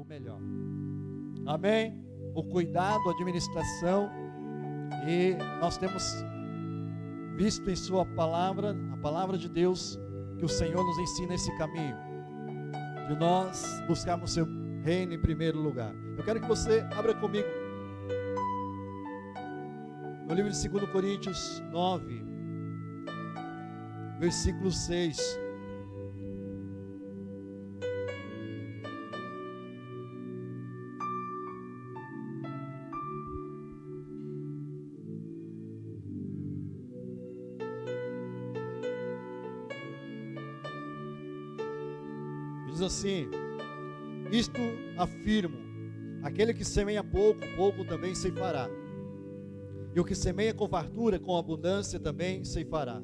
o melhor. Amém? O cuidado, a administração, e nós temos visto em sua palavra, a palavra de Deus, que o Senhor nos ensina esse caminho, de nós buscarmos seu reino em primeiro lugar. Eu quero que você abra comigo no livro de 2 Coríntios 9, versículo 6. Diz assim: isto afirmo, aquele que semeia pouco, pouco também ceifará, e o que semeia com fartura, com abundância também ceifará.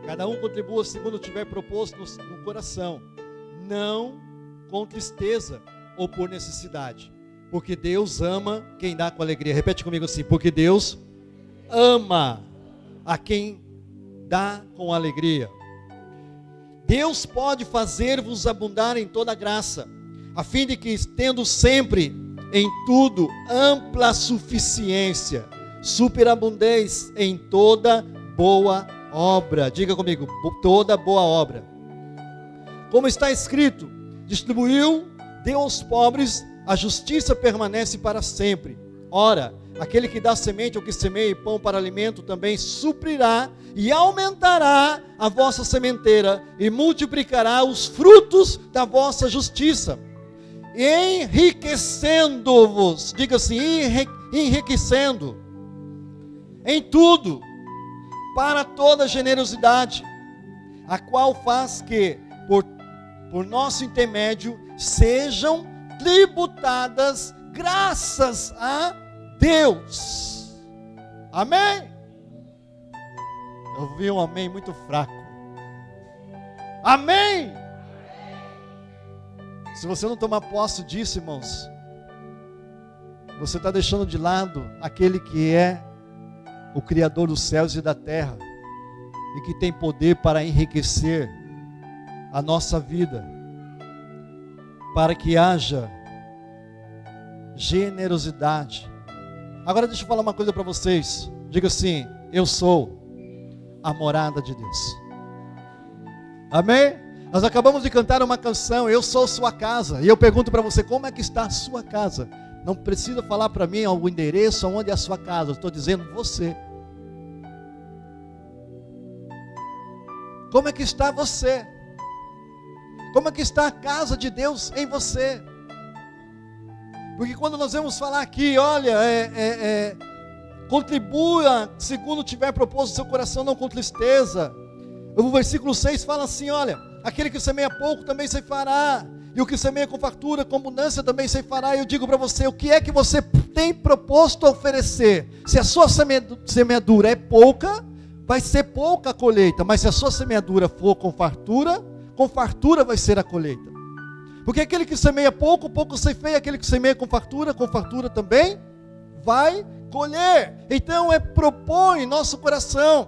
Cada um contribua segundo tiver proposto no coração, não com tristeza ou por necessidade, porque Deus ama quem dá com alegria. Repete comigo assim: porque Deus ama a quem dá com alegria. Deus pode fazer-vos abundar em toda graça, a fim de que, tendo sempre em tudo ampla suficiência, superabundez em toda boa obra. Diga comigo: toda boa obra. Como está escrito: distribuiu, deu aos pobres, a justiça permanece para sempre. Ora, aquele que dá semente ao que semeia e pão para alimento também suprirá e aumentará a vossa sementeira e multiplicará os frutos da vossa justiça, enriquecendo-vos, diga assim, enriquecendo em tudo para toda generosidade, a qual faz que por nosso intermédio sejam tributadas graças a Deus. Amém? Eu vi um amém muito fraco. Amém? Se você não tomar posse disso, irmãos, você está deixando de lado aquele que é o Criador dos céus e da terra, e que tem poder para enriquecer a nossa vida, para que haja generosidade. Agora deixa eu falar uma coisa para vocês. Diga assim: eu sou a morada de Deus. Amém? Nós acabamos de cantar uma canção, eu sou sua casa, e eu pergunto para você: como é que está a sua casa? Não precisa falar para mim o endereço, onde é a sua casa, eu estou dizendo você. Como é que está você? Como é que está a casa de Deus em você? Porque quando nós vamos falar aqui, olha, contribua segundo tiver proposto o seu coração, não com tristeza. O versículo 6 fala assim: olha, aquele que semeia pouco também ceifará, e o que semeia com fartura, com abundância também ceifará. E eu digo para você, o que é que você tem proposto a oferecer? Se a sua semeadura é pouca, vai ser pouca a colheita, mas se a sua semeadura for com fartura vai ser a colheita. Porque aquele que semeia pouco, pouco ceifeia. Aquele que semeia com fartura também vai colher. Então propor em nosso coração,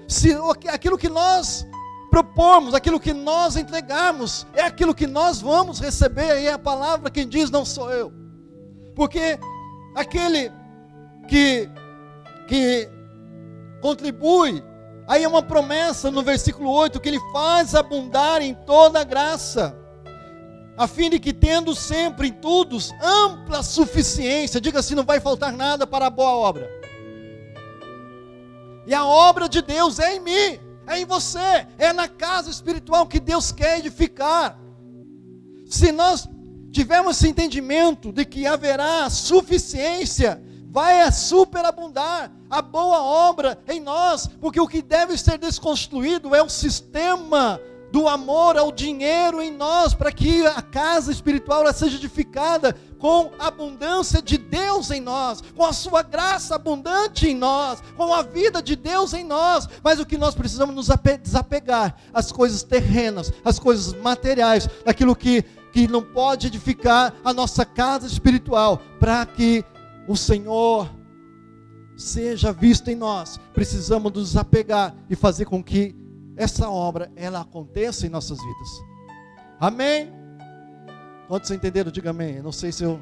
se aquilo que nós propomos, aquilo que nós entregarmos, é aquilo que nós vamos receber. Aí é a palavra quem diz, não sou eu. Porque aquele que contribui, aí é uma promessa no versículo 8, que ele faz abundar em toda graça, a fim de que, tendo sempre em tudo ampla suficiência, diga assim, não vai faltar nada para a boa obra. E a obra de Deus é em mim, é em você, é na casa espiritual que Deus quer edificar. Se nós tivermos esse entendimento de que haverá suficiência, vai superabundar a boa obra em nós, porque o que deve ser desconstruído é o sistema do amor ao dinheiro em nós, para que a casa espiritual ela seja edificada com a abundância de Deus em nós, com a sua graça abundante em nós, com a vida de Deus em nós. Mas o que nós precisamos nos desapegar às coisas terrenas, às coisas materiais, daquilo que não pode edificar a nossa casa espiritual, para que o Senhor seja visto em nós. Precisamos nos desapegar e fazer com que essa obra ela aconteça em nossas vidas. Amém? Quantos entenderam? Diga amém. Não sei se eu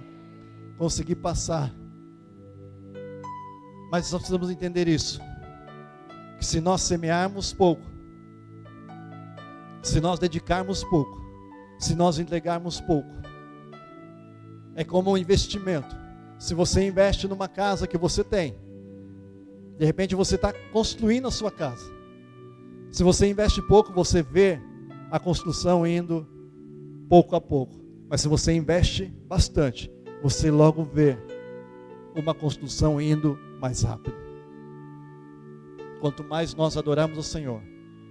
consegui passar, mas nós precisamos entender isso, que se nós semearmos pouco, se nós dedicarmos pouco, se nós entregarmos pouco, é como um investimento. Se você investe numa casa que você tem, de repente você está construindo a sua casa. Se você investe pouco, você vê a construção indo pouco a pouco. Mas se você investe bastante, você logo vê uma construção indo mais rápido. Quanto mais nós adorarmos ao Senhor,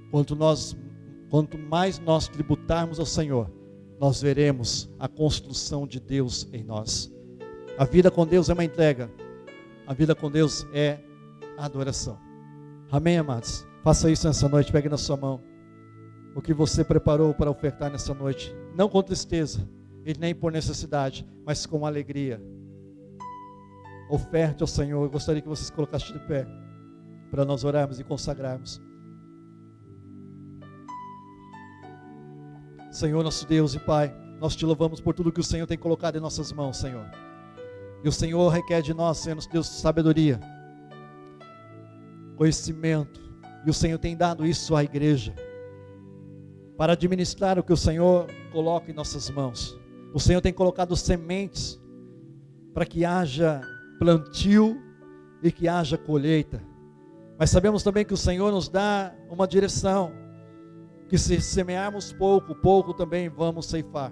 quanto mais nós tributarmos ao Senhor, nós veremos a construção de Deus em nós. A vida com Deus é uma entrega. A vida com Deus é a adoração. Amém, amados? Faça isso nessa noite. Pegue na sua mão o que você preparou para ofertar nessa noite. Não com tristeza e nem por necessidade, mas com alegria. Oferte ao Senhor. Eu gostaria que vocês colocassem de pé para nós orarmos e consagrarmos. Senhor, nosso Deus e Pai, nós te louvamos por tudo que o Senhor tem colocado em nossas mãos, Senhor. E o Senhor requer de nós, Senhor, nosso Deus, sabedoria, conhecimento. E o Senhor tem dado isso à igreja, para administrar o que o Senhor coloca em nossas mãos. O Senhor tem colocado sementes para que haja plantio e que haja colheita. Mas sabemos também que o Senhor nos dá uma direção, que se semearmos pouco, pouco também vamos ceifar,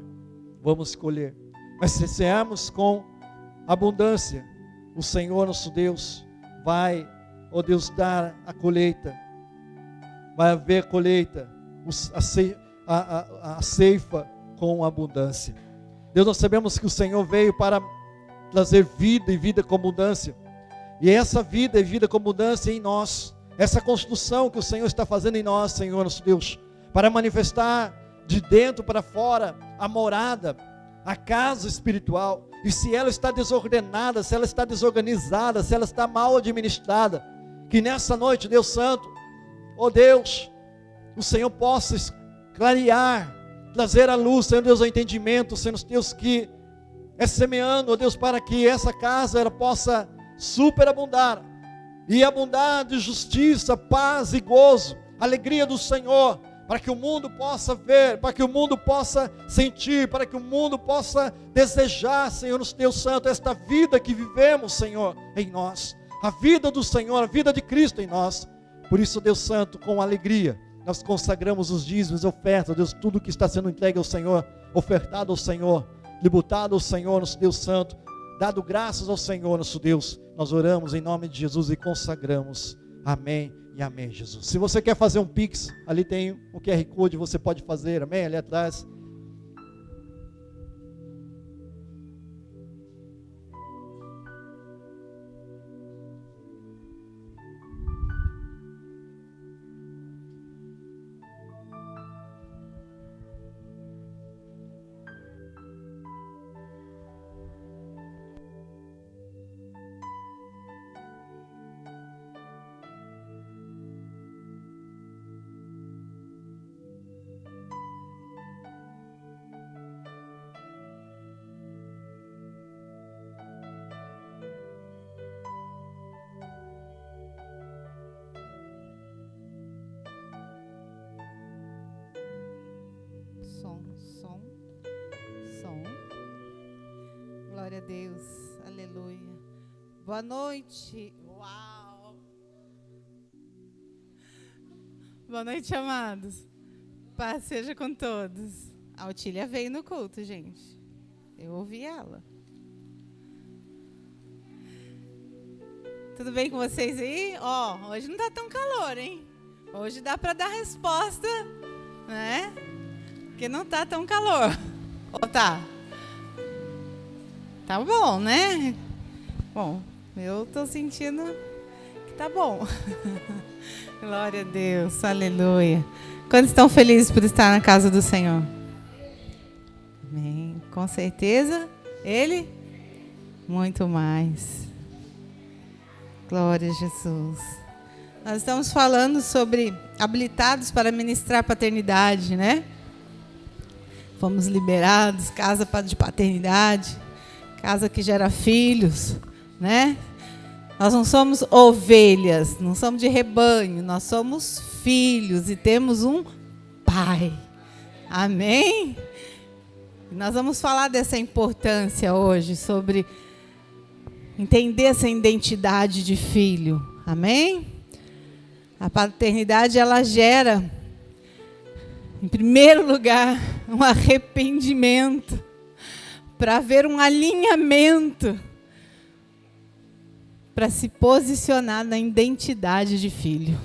vamos colher. Mas se semearmos com abundância, o Senhor nosso Deus vai, ó Deus, dar a colheita. Vai haver colheita, a ceifa com abundância. Deus, nós sabemos que o Senhor veio para trazer vida e vida com abundância. E essa vida e vida com abundância em nós, essa construção que o Senhor está fazendo em nós, Senhor nosso Deus, para manifestar de dentro para fora a morada, a casa espiritual. E se ela está desordenada, se ela está desorganizada, se ela está mal administrada, que nessa noite, Deus Santo, ó Deus, o Senhor possa clarear, trazer à luz, Senhor Deus, o entendimento, Senhor Deus, que é semeando, ó Deus, para que essa casa ela possa superabundar, e abundar de justiça, paz e gozo, alegria do Senhor, para que o mundo possa ver, para que o mundo possa sentir, para que o mundo possa desejar, Senhor Deus Santo, esta vida que vivemos, Senhor, em nós, a vida do Senhor, a vida de Cristo em nós. Por isso, Deus Santo, com alegria, nós consagramos os dízimos, ofertas, Deus, tudo que está sendo entregue ao Senhor, ofertado ao Senhor, tributado ao Senhor, nosso Deus Santo, dado graças ao Senhor, nosso Deus, nós oramos em nome de Jesus e consagramos. Amém. E amém, Jesus. Se você quer fazer um Pix, ali tem o QR Code, você pode fazer, amém, ali atrás. Som. Glória a Deus. Aleluia. Boa noite. Uau. Boa noite, amados. Paz seja com todos. A Otília veio no culto, gente. Eu ouvi ela. Tudo bem com vocês aí? Ó, hoje não tá tão calor, hein? Hoje dá para dar resposta, né? Porque não tá tão calor. Ou tá? Tá bom, né? Bom, eu tô sentindo que tá bom. Glória a Deus, aleluia. Quantos estão felizes por estar na casa do Senhor? Amém. Com certeza, Ele, muito mais. Glória a Jesus. Nós estamos falando sobre habilitados para ministrar paternidade, né? fomos liberados, casa de paternidade, casa que gera filhos, né? Nós não somos ovelhas, não somos de rebanho, nós somos filhos e temos um pai. Amém? Nós vamos falar dessa importância hoje, sobre entender essa identidade de filho. Amém? A paternidade, ela gera, em primeiro lugar, um arrependimento, para haver um alinhamento, para se posicionar na identidade de filho.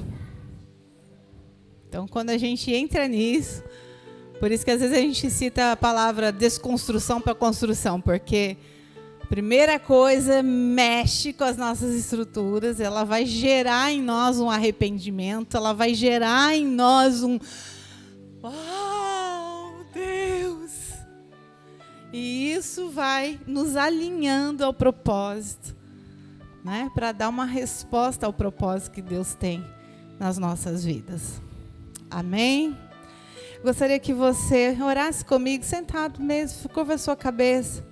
Então, quando a gente entra nisso, por isso que às vezes a gente cita a palavra desconstrução para construção, porque a primeira coisa mexe com as nossas estruturas, ela vai gerar em nós um arrependimento, ela vai gerar em nós um "Uau, Deus!" E isso vai nos alinhando ao propósito, né? Para dar uma resposta ao propósito que Deus tem nas nossas vidas. Amém? Gostaria que você orasse comigo, sentado mesmo, curva a sua cabeça.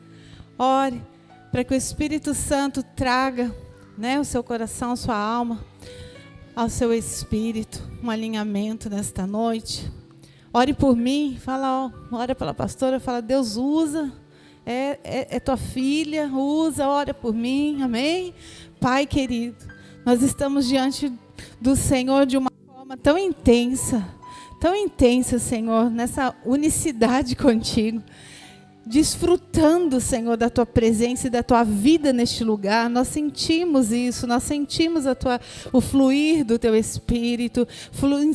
Ore para que o Espírito Santo traga, né, o seu coração, a sua alma, ao seu espírito, um alinhamento nesta noite. Ore por mim, ora pela pastora, fala: Deus, usa, é tua filha, usa, ora por mim, amém? Pai querido, nós estamos diante do Senhor de uma forma tão intensa, Senhor, nessa unicidade contigo, desfrutando, Senhor, da tua presença e da tua vida neste lugar. Nós sentimos isso, nós sentimos o fluir do teu Espírito,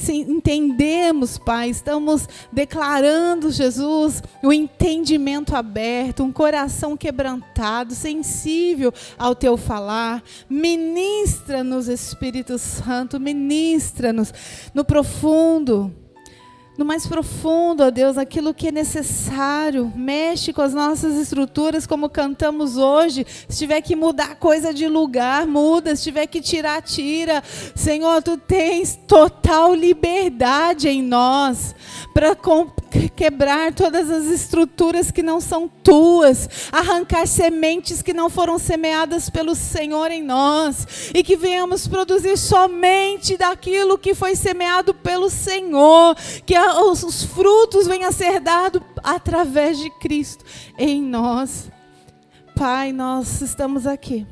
entendemos, Pai, estamos declarando, Jesus, o entendimento aberto, um coração quebrantado, sensível ao teu falar. Ministra-nos, Espírito Santo, ministra-nos no profundo, no mais profundo, ó Deus, aquilo que é necessário. Mexe com as nossas estruturas, como cantamos hoje. Se tiver que mudar coisa de lugar, muda. Se tiver que tirar, tira. Senhor, tu tens total liberdade em nós para quebrar todas as estruturas que não são tuas, arrancar sementes que não foram semeadas pelo Senhor em nós, e que venhamos produzir somente daquilo que foi semeado pelo Senhor, que os frutos venham a ser dados através de Cristo em nós. Pai, nós estamos aqui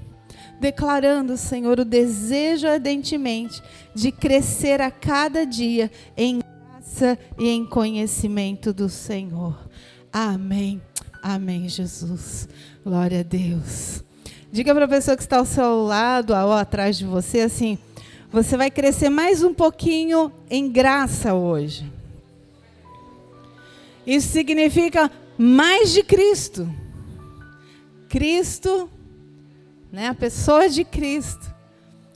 declarando, Senhor, o desejo ardentemente de crescer a cada dia em graça e em conhecimento do Senhor. Amém. Amém, Jesus. Glória a Deus. Diga para a pessoa que está ao seu lado ou atrás de você assim: você vai crescer mais um pouquinho em graça hoje. Isso significa mais de Cristo. Cristo, né, a pessoa de Cristo,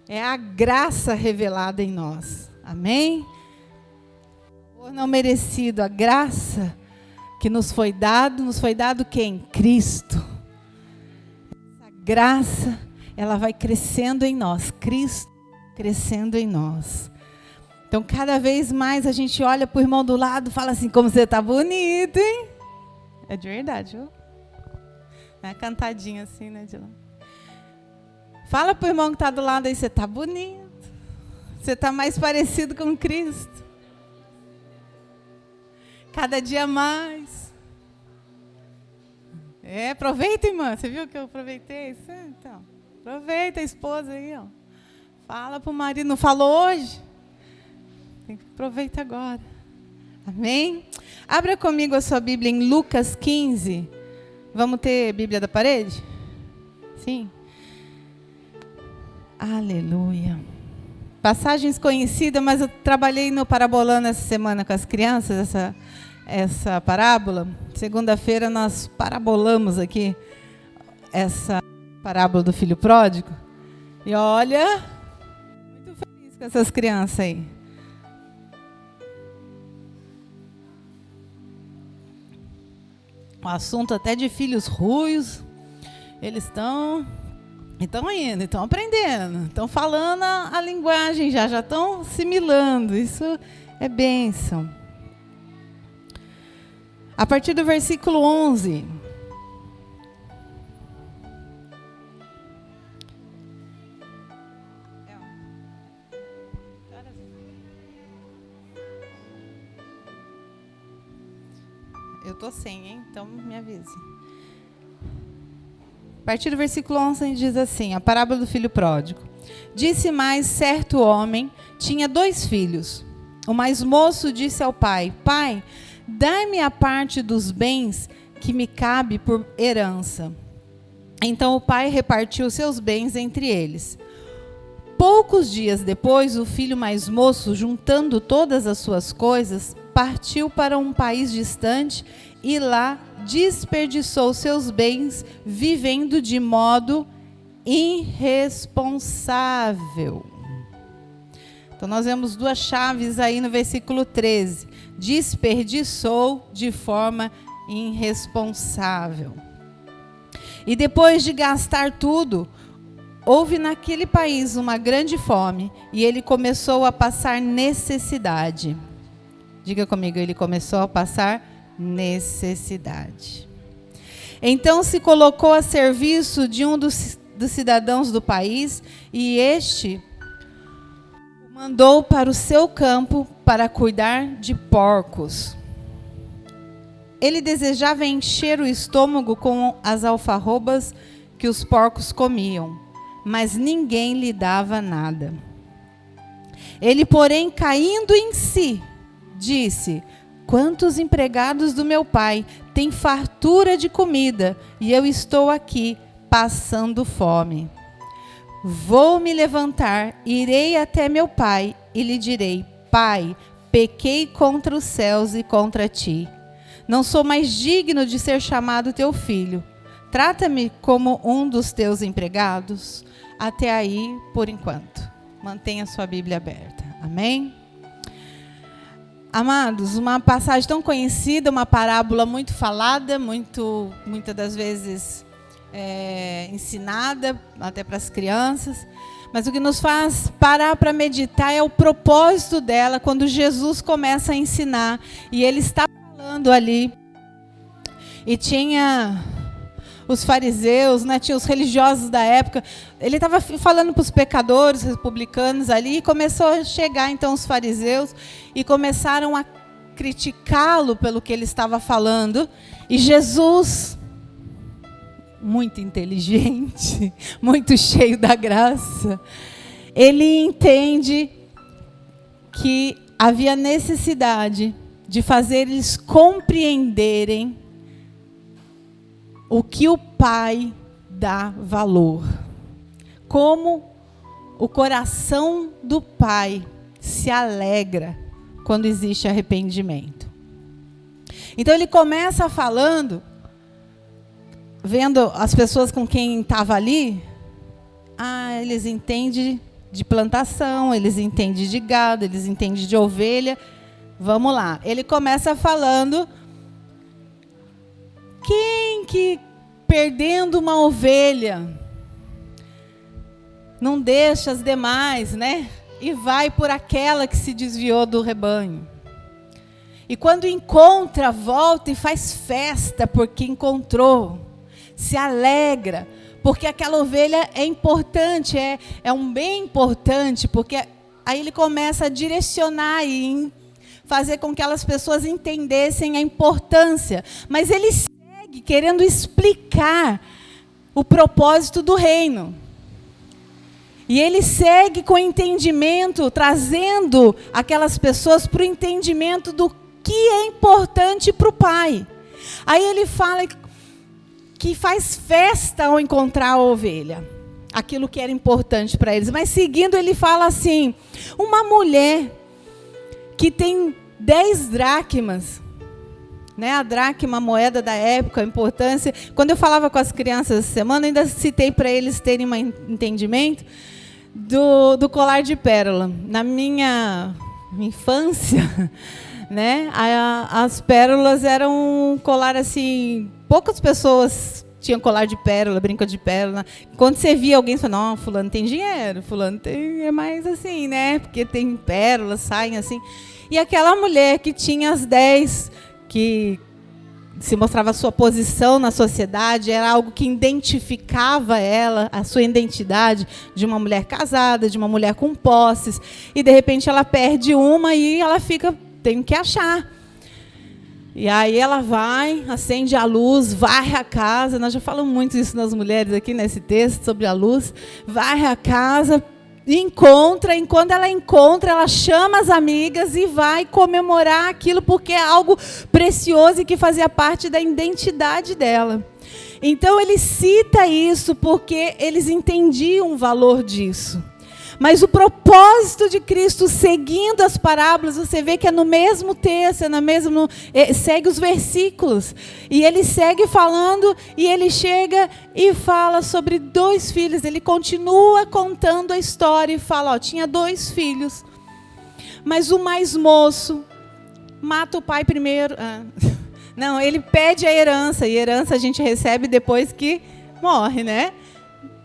é a graça revelada em nós. Amém? Por não merecido, a graça que nos foi dado quem? Cristo. Essa graça, ela vai crescendo em nós. Cristo crescendo em nós. Então, cada vez mais a gente olha para o irmão do lado e fala assim: como você está bonito, hein? É de verdade, viu? É uma cantadinha assim, né, Dilão? Fala para o irmão que está do lado aí: você está bonito. Você está mais parecido com Cristo. Cada dia mais. Aproveita, irmã. Você viu que eu aproveitei? Então, aproveita a esposa aí, ó. Fala para o marido. Não falou hoje? Aproveita agora. Amém? Abra comigo a sua Bíblia em Lucas 15. Vamos ter Bíblia da parede? Sim. Aleluia. Passagens conhecidas, mas eu trabalhei no Parabolando essa semana com as crianças, essa parábola. Segunda-feira nós parabolamos aqui essa parábola do filho pródigo. E olha, muito feliz com essas crianças aí. O assunto até de filhos ruins, eles estão indo, estão aprendendo, estão falando a linguagem, já estão assimilando. Isso é bênção. A partir do versículo 11. Eu tô sem, hein? Então me avise. A partir do versículo 11 diz assim, a parábola do filho pródigo. Disse mais certo homem, tinha 2 filhos. O mais moço disse ao pai, pai, dai-me a parte dos bens que me cabe por herança. Então o pai repartiu seus bens entre eles. Poucos dias depois, o filho mais moço, juntando todas as suas coisas, partiu para um país distante e lá desperdiçou seus bens, vivendo de modo irresponsável. Então nós vemos 2 chaves aí no versículo 13. Desperdiçou de forma irresponsável. E depois de gastar tudo, houve naquele país uma grande fome e ele começou a passar necessidade. Diga comigo, ele começou a passar necessidade. Então se colocou a serviço de um dos cidadãos do país e este o mandou para o seu campo para cuidar de porcos. Ele desejava encher o estômago com as alfarrobas que os porcos comiam, mas ninguém lhe dava nada. Ele, porém, caindo em si, disse: quantos empregados do meu pai têm fartura de comida, e eu estou aqui passando fome. Vou me levantar, irei até meu pai e lhe direi: pai, pequei contra os céus e contra ti. Não sou mais digno de ser chamado teu filho. Trata-me como um dos teus empregados. Até aí, por enquanto. Mantenha sua Bíblia aberta. Amém? Amados, uma passagem tão conhecida, uma parábola muito falada, muitas das vezes ensinada, até para as crianças. Mas o que nos faz parar para meditar é o propósito dela, quando Jesus começa a ensinar. E ele está falando ali. E tinha os fariseus, né, tinha os religiosos da época. Ele estava falando para os pecadores, os publicanos ali, e começou a chegar então os fariseus e começaram a criticá-lo pelo que ele estava falando. E Jesus, muito inteligente, muito cheio da graça, ele entende que havia necessidade de fazer eles compreenderem o que o Pai dá valor. Como o coração do Pai se alegra quando existe arrependimento. Então ele começa falando, vendo as pessoas com quem estava ali, eles entendem de plantação, eles entendem de gado, eles entendem de ovelha. Vamos lá. Ele começa falando: quem que perdendo uma ovelha não deixa as demais, né? E vai por aquela que se desviou do rebanho. E quando encontra, volta e faz festa porque encontrou. Se alegra, porque aquela ovelha é importante, é um bem importante, porque aí ele começa a direcionar e fazer com que aquelas pessoas entendessem a importância. Mas ele segue querendo explicar o propósito do reino. E ele segue com entendimento, trazendo aquelas pessoas para o entendimento do que é importante para o Pai. Aí ele fala que faz festa ao encontrar a ovelha, aquilo que era importante para eles. Mas seguindo, ele fala assim: uma mulher que tem 10 dracmas, né? A dracma, a moeda da época, a importância. Quando eu falava com as crianças essa semana, ainda citei para eles terem um entendimento do colar de pérola. Na minha infância, né? As pérolas eram um colar assim, poucas pessoas tinham colar de pérola, brinco de pérola. Quando você via alguém, você falava: não, fulano tem dinheiro, fulano é mais assim, né? Porque tem pérolas, saem assim. E aquela mulher que tinha as 10, que se mostrava a sua posição na sociedade, era algo que identificava ela, a sua identidade de uma mulher casada, de uma mulher com posses, e de repente ela perde uma e ela fica, tem que achar. E aí ela vai, acende a luz, varre a casa, nós já falamos muito isso nas mulheres aqui nesse texto, sobre a luz, varre a casa, encontra, e quando ela encontra, ela chama as amigas e vai comemorar aquilo, porque é algo precioso e que fazia parte da identidade dela. Então ele cita isso porque eles entendiam o valor disso. Mas o propósito de Cristo, seguindo as parábolas, você vê que é no mesmo texto, segue os versículos. E ele segue falando, e ele chega e fala sobre 2 filhos. Ele continua contando a história e fala, tinha 2 filhos. Mas o mais moço mata o pai primeiro. Não, ele pede a herança, e herança a gente recebe depois que morre, né?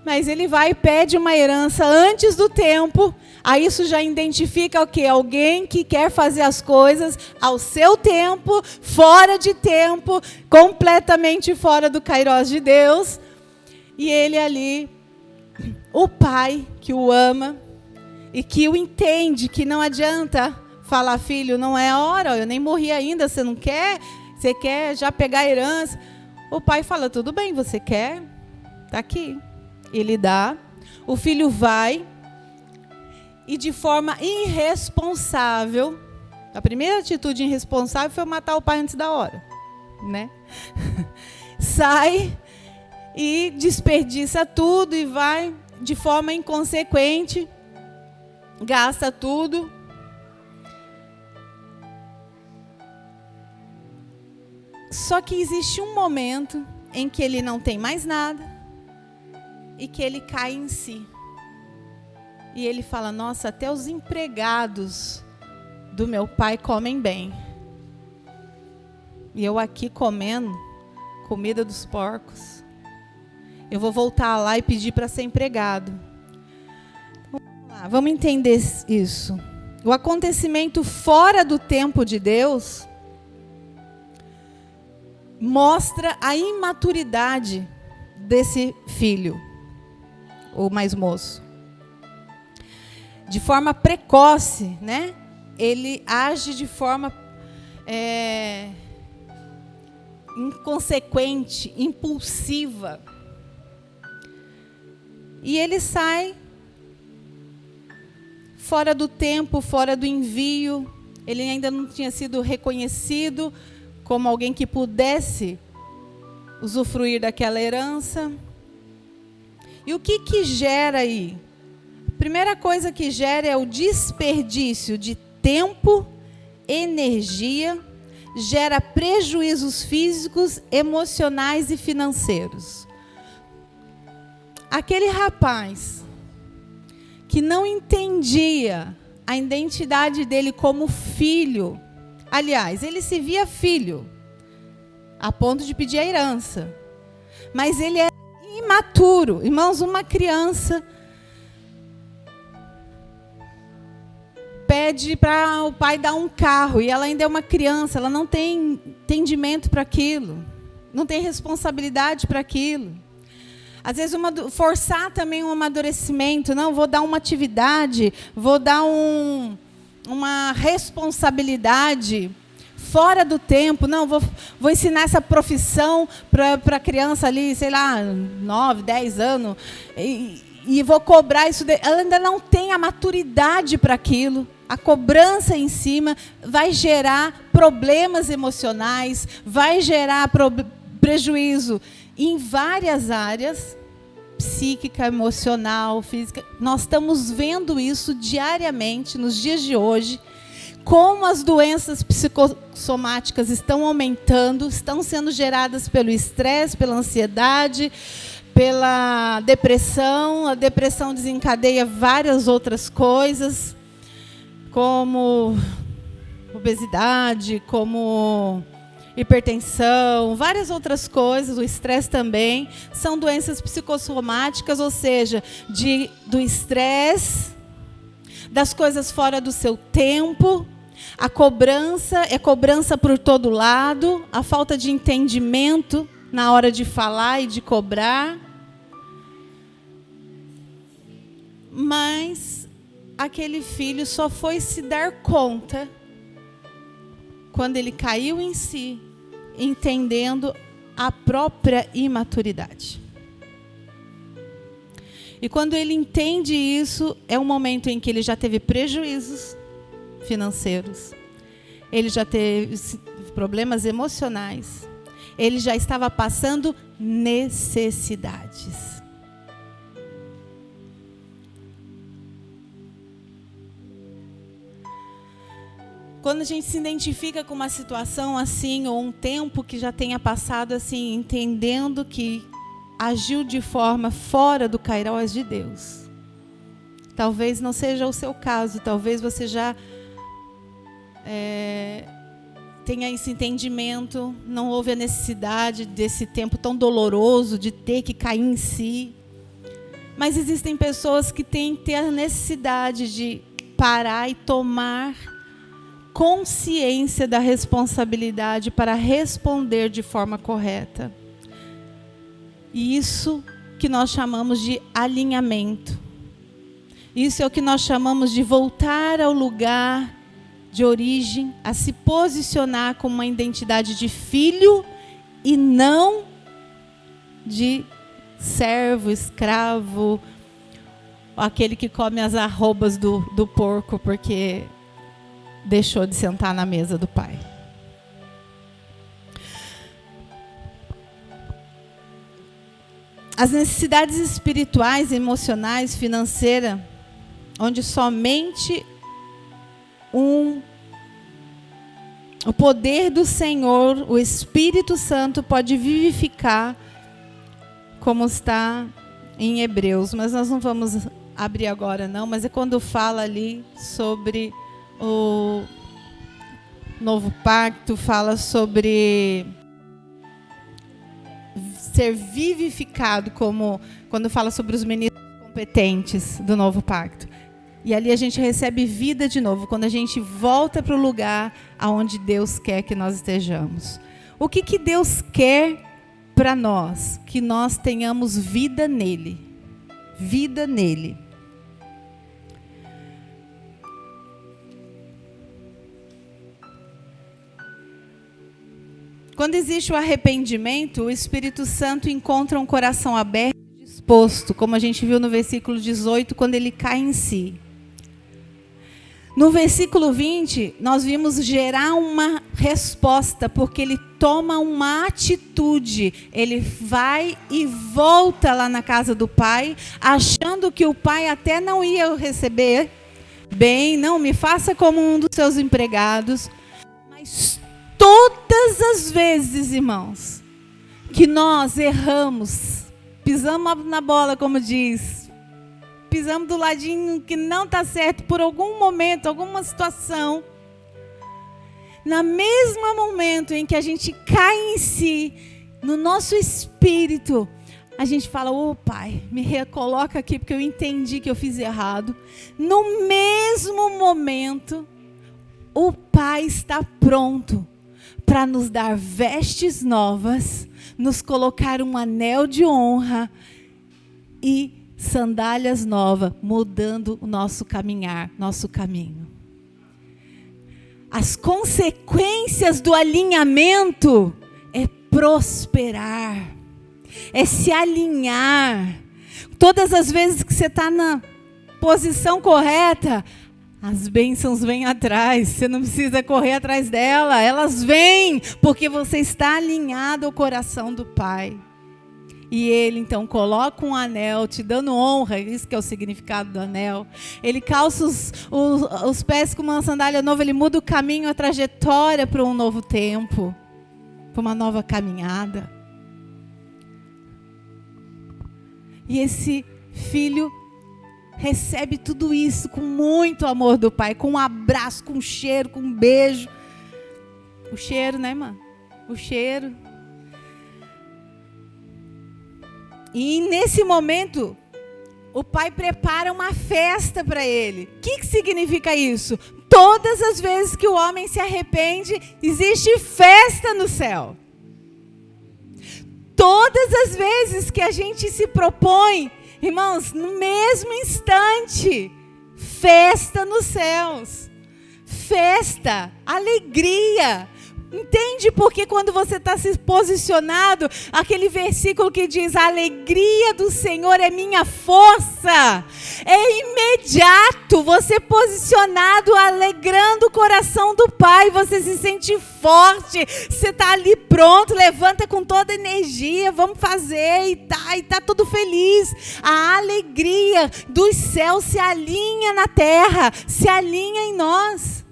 Mas ele vai e pede uma herança antes do tempo. Aí isso já identifica o quê? Alguém que quer fazer as coisas ao seu tempo, fora de tempo, completamente fora do kairós de Deus. E ele ali, o pai que o ama e que o entende, que não adianta falar, filho, não é a hora, eu nem morri ainda, você não quer? Você quer já pegar a herança? O pai fala, tudo bem, você quer? Está aqui. Ele dá, o filho vai, e de forma irresponsável, a primeira atitude irresponsável foi matar o pai antes da hora, né? Sai e desperdiça tudo e vai de forma inconsequente, gasta tudo. Só que existe um momento em que ele não tem mais nada, e que ele cai em si. E ele fala, nossa, até os empregados do meu pai comem bem. E eu aqui comendo comida dos porcos. Eu vou voltar lá e pedir para ser empregado. Então, vamos lá, vamos entender isso. O acontecimento fora do tempo de Deus mostra a imaturidade desse filho, o mais moço. De forma precoce, né? Ele age de forma inconsequente, impulsiva. E ele sai fora do tempo, fora do envio. Ele ainda não tinha sido reconhecido como alguém que pudesse usufruir daquela herança. E o que gera aí? A primeira coisa que gera é o desperdício de tempo, energia, gera prejuízos físicos, emocionais e financeiros. Aquele rapaz que não entendia a identidade dele como filho, aliás, ele se via filho, a ponto de pedir a herança, mas ele era imaturo. Irmãos, uma criança pede para o pai dar um carro, e ela ainda é uma criança, ela não tem entendimento para aquilo, não tem responsabilidade para aquilo. Às vezes, forçar também um amadurecimento, não, vou dar uma atividade, vou dar uma responsabilidade fora do tempo, não, vou ensinar essa profissão para a criança ali, sei lá, 9, 10 anos, e vou cobrar isso. Ela ainda não tem a maturidade para aquilo. A cobrança em cima vai gerar problemas emocionais, vai gerar prejuízo em várias áreas, psíquica, emocional, física. Nós estamos vendo isso diariamente, nos dias de hoje, como as doenças psicossomáticas estão aumentando, estão sendo geradas pelo estresse, pela ansiedade, pela depressão. A depressão desencadeia várias outras coisas, como obesidade, como hipertensão, várias outras coisas, o estresse também, são doenças psicossomáticas, ou seja, do estresse, das coisas fora do seu tempo, A cobrança é cobrança por todo lado, a falta de entendimento na hora de falar e de cobrar. Mas aquele filho só foi se dar conta quando ele caiu em si, entendendo a própria imaturidade. E quando ele entende isso, é um momento em que ele já teve prejuízos financeiros, ele já teve problemas emocionais, ele já estava passando necessidades. Quando a gente se identifica com uma situação assim, ou um tempo que já tenha passado assim, entendendo que agiu de forma fora do kairós de Deus. Talvez não seja o seu caso, talvez você já tenha esse entendimento, não houve a necessidade desse tempo tão doloroso de ter que cair em si. Mas existem pessoas que têm que ter a necessidade de parar e tomar consciência da responsabilidade para responder de forma correta. E isso que nós chamamos de alinhamento. Isso é o que nós chamamos de voltar ao lugar de origem, a se posicionar com uma identidade de filho e não de servo, escravo, aquele que come as arrobas do porco porque deixou de sentar na mesa do pai. As necessidades espirituais, emocionais, financeiras, onde somente o poder do Senhor, o Espírito Santo, pode vivificar, como está em Hebreus. Mas nós não vamos abrir agora, não. Mas é quando fala ali sobre o novo pacto, fala sobre ser vivificado, como quando fala sobre os ministros competentes do novo pacto. E ali a gente recebe vida de novo, quando a gente volta para o lugar aonde Deus quer que nós estejamos. O que Deus quer para nós? Que nós tenhamos vida nele. Vida nele. Quando existe o arrependimento, o Espírito Santo encontra um coração aberto e disposto, como a gente viu no versículo 18, quando ele cai em si. No versículo 20, nós vimos gerar uma resposta, porque ele toma uma atitude. Ele vai e volta lá na casa do pai, achando que o pai até não ia o receber bem, não, me faça como um dos seus empregados. Mas todas as vezes, irmãos, que nós erramos, pisamos na bola, como diz, pisamos do ladinho que não está certo por algum momento, alguma situação, no mesmo momento em que a gente cai em si, no nosso espírito, a gente fala, Pai, me recoloca aqui porque eu entendi que eu fiz errado. No mesmo momento, o Pai está pronto para nos dar vestes novas, nos colocar um anel de honra e sandálias novas, mudando o nosso caminhar, nosso caminho. As consequências do alinhamento é prosperar, é se alinhar. Todas as vezes que você está na posição correta, as bênçãos vêm atrás, você não precisa correr atrás dela, elas vêm, porque você está alinhado ao coração do Pai. E Ele então coloca um anel, te dando honra, isso que é o significado do anel. Ele calça os pés com uma sandália nova, Ele muda o caminho, a trajetória para um novo tempo, para uma nova caminhada. E esse filho recebe tudo isso com muito amor do pai, com um abraço, com um cheiro, com um beijo. O cheiro, né, irmã? O cheiro. E nesse momento, o pai prepara uma festa para ele. O que significa isso? Todas as vezes que o homem se arrepende, existe festa no céu. Todas as vezes que a gente se propõe, irmãos, no mesmo instante, festa nos céus. Festa, alegria. Entende porque quando você está se posicionado, aquele versículo que diz, a alegria do Senhor é minha força. É imediato, você posicionado, alegrando o coração do Pai, você se sente forte, você está ali pronto, levanta com toda a energia, vamos fazer, e tá tudo feliz. A alegria dos céus se alinha na terra, se alinha em nós.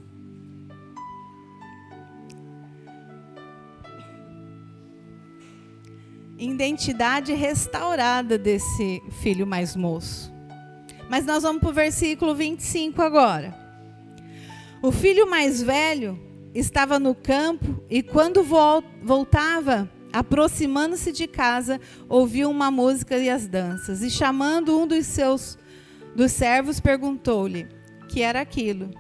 Identidade restaurada desse filho mais moço. Mas nós vamos para o versículo 25 agora. O filho mais velho estava no campo e quando voltava, aproximando-se de casa, ouviu uma música e as danças. E chamando um dos servos, perguntou-lhe que era aquilo.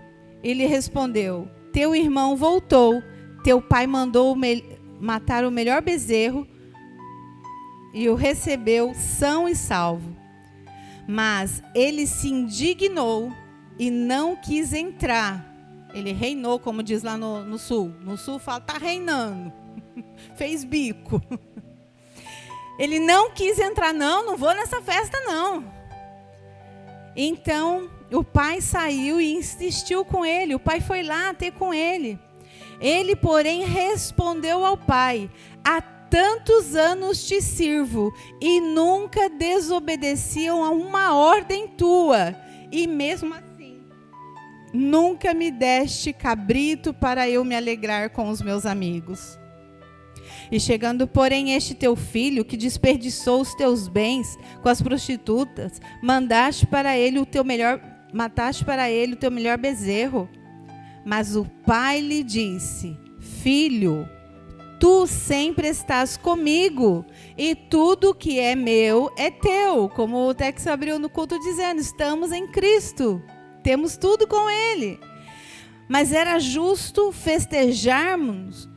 Ele respondeu, teu irmão voltou, teu pai mandou matar o melhor bezerro e o recebeu são e salvo. Mas ele se indignou e não quis entrar. Ele reinou, como diz lá no sul. No sul fala, está reinando. Fez bico. Ele não quis entrar, não vou nessa festa não. Então o pai saiu e insistiu com ele. O pai foi lá ter com ele. Ele, porém, respondeu ao pai, tantos anos te sirvo e nunca desobedeciam a uma ordem tua. E mesmo assim, nunca me deste cabrito para eu me alegrar com os meus amigos. E chegando, porém, este teu filho, que desperdiçou os teus bens com as prostitutas, mataste para ele o teu melhor bezerro. Mas o pai lhe disse, filho, tu sempre estás comigo, e tudo que é meu é teu. Como o Tex abriu no culto dizendo, estamos em Cristo, temos tudo com Ele. Mas era justo festejarmos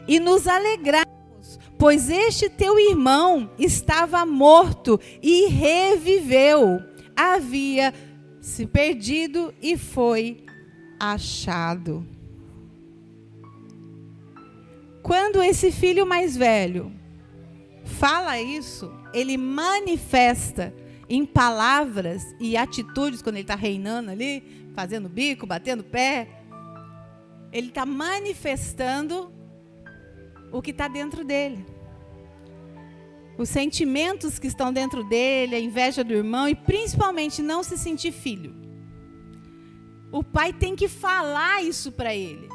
e nos alegrarmos, pois este teu irmão estava morto e reviveu, havia se perdido e foi achado. Quando esse filho mais velho fala isso, ele manifesta em palavras e atitudes, quando ele está reinando ali, fazendo bico, batendo pé, ele está manifestando o que está dentro dele. Os sentimentos que estão dentro dele, a inveja do irmão e principalmente não se sentir filho. O pai tem que falar isso para ele.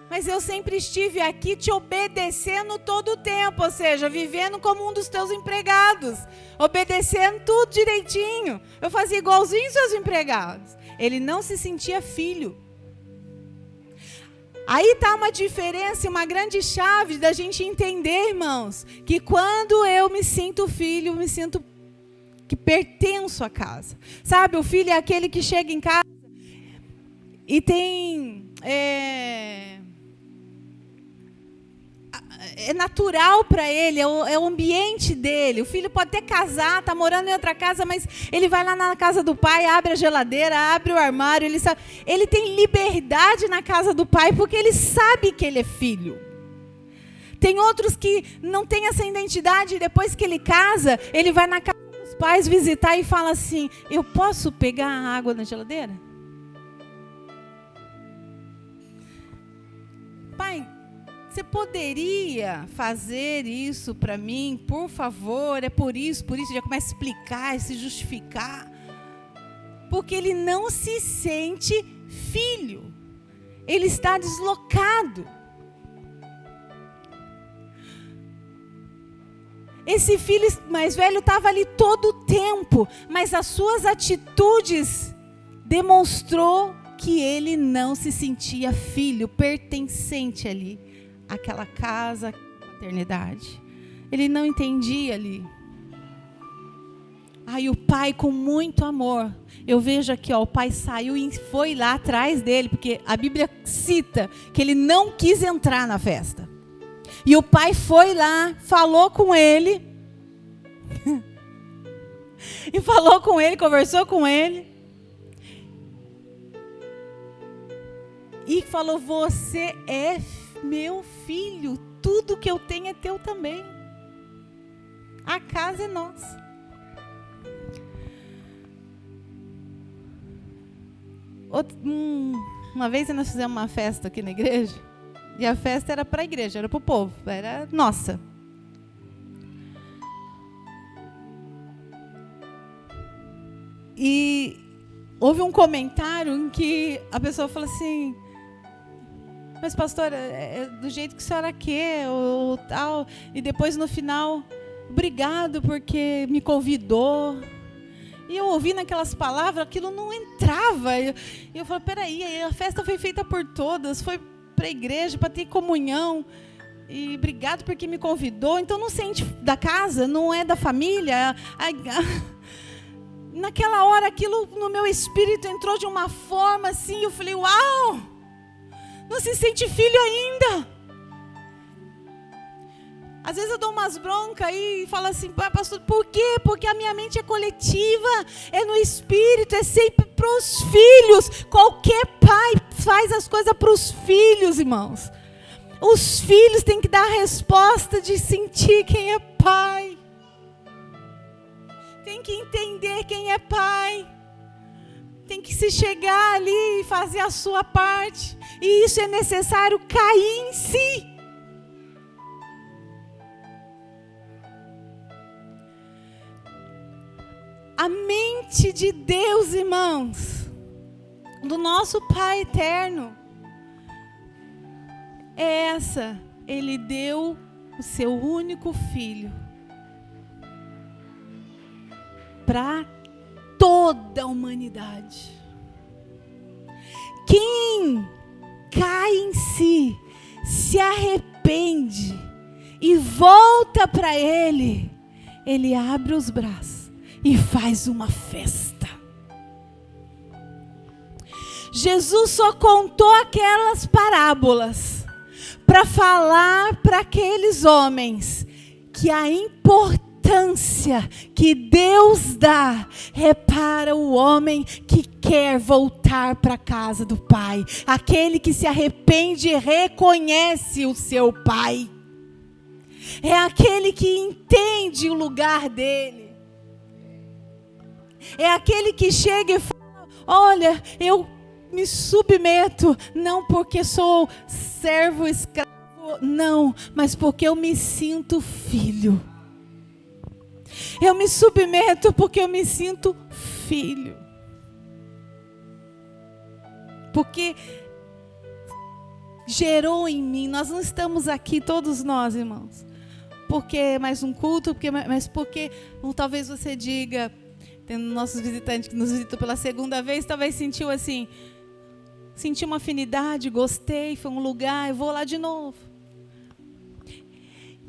Mas eu sempre estive aqui te obedecendo todo o tempo, ou seja, vivendo como um dos teus empregados, obedecendo tudo direitinho. Eu fazia igualzinho os seus empregados. Ele não se sentia filho. Aí está uma diferença, uma grande chave da gente entender, irmãos, que quando eu me sinto filho, eu me sinto que pertenço à casa. Sabe, o filho é aquele que chega em casa e tem... É natural para ele, é o ambiente dele. O filho pode até casar, está morando em outra casa, mas ele vai lá na casa do pai, abre a geladeira, abre o armário, ele tem liberdade na casa do pai, porque ele sabe que ele é filho. Tem outros que não têm essa identidade, e depois que ele casa, ele vai na casa dos pais visitar e fala assim, eu posso pegar a água na geladeira? Pai, você poderia fazer isso para mim, por favor? É por isso, já começa a explicar, se justificar. Porque ele não se sente filho. Ele está deslocado. Esse filho mais velho estava ali todo o tempo, mas as suas atitudes demonstrou que ele não se sentia filho, pertencente ali. Aquela casa, paternidade. Ele não entendia ali. Aí o pai, com muito amor, eu vejo aqui, ó, o pai saiu e foi lá atrás dele, porque a Bíblia cita que ele não quis entrar na festa. E o pai foi lá, falou com ele, e falou com ele, conversou com ele, e falou: você é meu filho, tudo que eu tenho é teu também. A casa é nossa. Uma vez nós fizemos uma festa aqui na igreja, e a festa era para a igreja, era para o povo, era nossa. E houve um comentário em que a pessoa falou assim: mas pastora, é do jeito que a senhora quer, ou tal. E depois no final: obrigado porque me convidou. E eu ouvi naquelas palavras, aquilo não entrava. E eu falei: peraí, a festa foi feita por todas, foi para a igreja, para ter comunhão. E obrigado porque me convidou. Então não sente da casa, não é da família. Naquela hora, aquilo no meu espírito entrou de uma forma assim, eu falei: uau! Não se sente filho ainda. Às vezes eu dou umas broncas aí e falo assim: pastor, por quê? Porque a minha mente é coletiva, é no espírito, é sempre para os filhos. Qualquer pai faz as coisas para os filhos, irmãos. Os filhos têm que dar a resposta de sentir quem é pai. Tem que entender quem é pai. Tem que se chegar ali e fazer a sua parte. E isso é necessário cair em si. A mente de Deus, irmãos, do nosso Pai eterno, é essa. Ele deu o seu único filho para toda a humanidade. Quem cai em si, se arrepende e volta para Ele, Ele abre os braços e faz uma festa. Jesus só contou aquelas parábolas para falar para aqueles homens que a importância que Deus dá é para o homem que quer voltar para a casa do Pai. Aquele que se arrepende e reconhece o seu Pai. É aquele que entende o lugar dele. É aquele que chega e fala: olha, eu me submeto, não porque sou servo, escravo, não, mas porque eu me sinto filho. Eu me submeto porque eu me sinto filho. Porque gerou em mim. Nós não estamos aqui, todos nós, irmãos, porque é mais um culto, mas porque talvez você diga, tendo nossos visitantes que nos visitam pela segunda vez, talvez sentiu assim, senti uma afinidade, gostei, foi um lugar, eu vou lá de novo.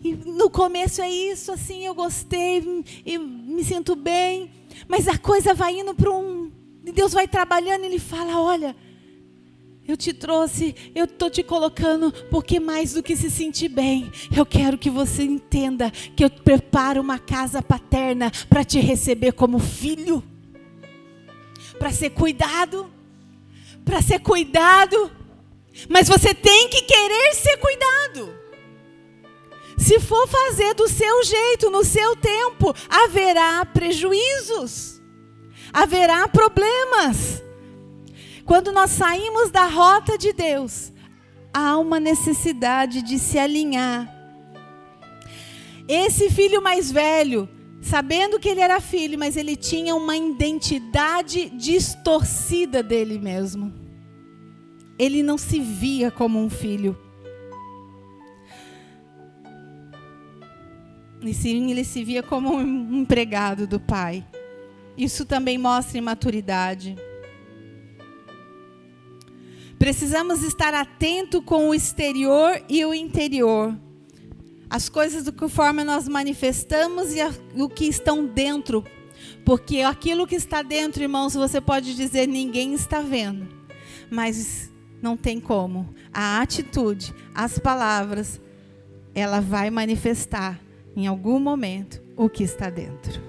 E no começo é isso, assim, eu gostei, e me sinto bem, mas a coisa vai indo para e Deus vai trabalhando e Ele fala: olha, eu te trouxe, eu estou te colocando, porque mais do que se sentir bem, eu quero que você entenda que eu preparo uma casa paterna para te receber como filho, para ser cuidado, mas você tem que querer ser cuidado. Se for fazer do seu jeito, no seu tempo, haverá prejuízos, haverá problemas. Quando nós saímos da rota de Deus, há uma necessidade de se alinhar. Esse filho mais velho, sabendo que ele era filho, mas ele tinha uma identidade distorcida dele mesmo. Ele não se via como um filho. E sim, ele se via como um empregado do pai. Isso também mostra imaturidade. Precisamos estar atento com o exterior e o interior. As coisas do que forma nós manifestamos e o que estão dentro. Porque aquilo que está dentro, irmãos, você pode dizer, ninguém está vendo. Mas não tem como. A atitude, as palavras, ela vai manifestar em algum momento o que está dentro.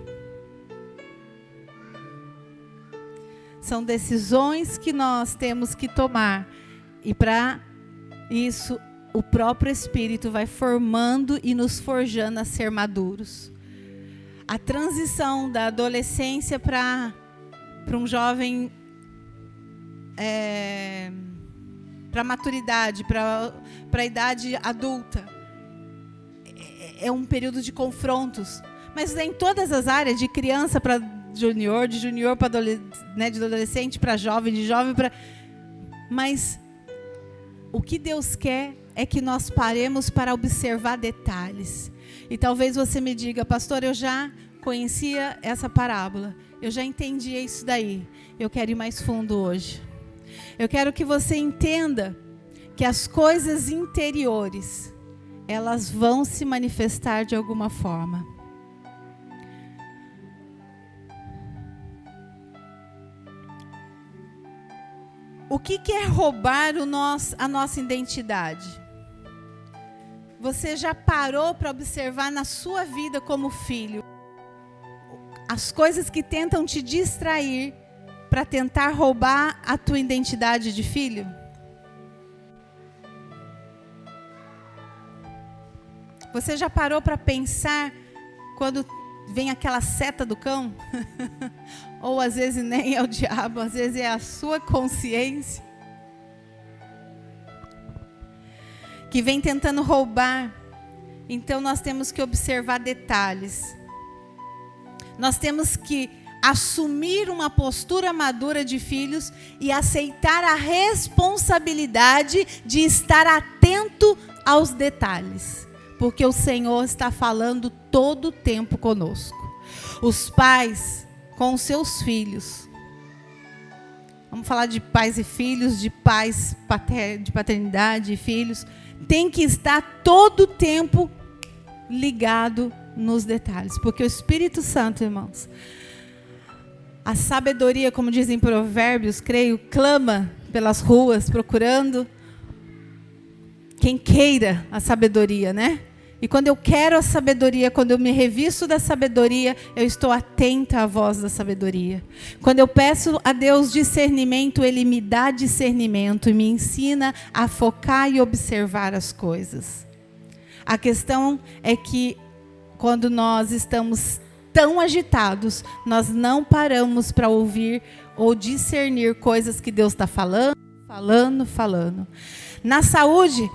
São decisões que nós temos que tomar. E para isso, o próprio Espírito vai formando e nos forjando a ser maduros. A transição da adolescência para um jovem, para a maturidade, para a idade adulta, é um período de confrontos. Mas em todas as áreas, de criança para junior, de junior para de adolescente para jovem, de jovem para... Mas o que Deus quer é que nós paremos para observar detalhes. E talvez você me diga, pastor, eu já conhecia essa parábola, eu já entendia isso daí. Eu quero ir mais fundo hoje. Eu quero que você entenda que as coisas interiores, elas vão se manifestar de alguma forma. O que é roubar a nossa identidade? Você já parou para observar na sua vida como filho as coisas que tentam te distrair para tentar roubar a tua identidade de filho? Você já parou para pensar quando vem aquela seta do cão? Ou às vezes nem é o diabo, às vezes é a sua consciência que vem tentando roubar. Então nós temos que observar detalhes. Nós temos que assumir uma postura madura de filhos e aceitar a responsabilidade de estar atento aos detalhes. Porque o Senhor está falando todo o tempo conosco. Os pais com os seus filhos. Vamos falar de pais e filhos, de pais, de paternidade e filhos. Tem que estar todo o tempo ligado nos detalhes. Porque o Espírito Santo, irmãos, a sabedoria, como dizem Provérbios, creio, clama pelas ruas, procurando quem queira a sabedoria, né? E quando eu quero a sabedoria, quando eu me revisto da sabedoria, eu estou atenta à voz da sabedoria. Quando eu peço a Deus discernimento, Ele me dá discernimento e me ensina a focar e observar as coisas. A questão é que quando nós estamos tão agitados, nós não paramos para ouvir ou discernir coisas que Deus está falando. Na saúde,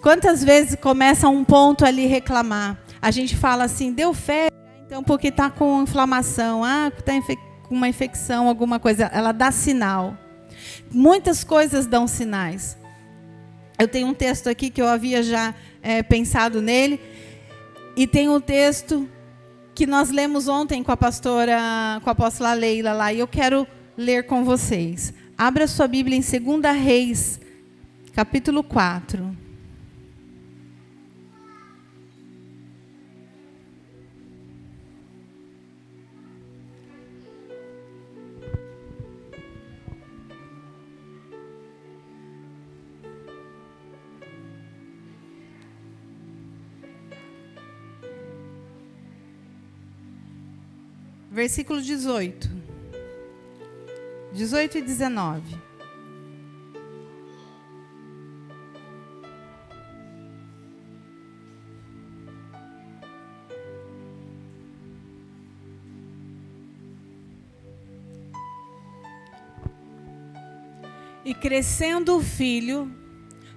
quantas vezes começa um ponto ali reclamar? A gente fala assim, deu febre, então porque está com inflamação, está com uma infecção, alguma coisa, ela dá sinal. Muitas coisas dão sinais. Eu tenho um texto aqui que eu havia já pensado nele, e tem um texto que nós lemos ontem com a apóstola Leila lá, e eu quero ler com vocês. Abra sua Bíblia em 2 Reis, capítulo 4. Versículo 18 e 19. E crescendo o filho,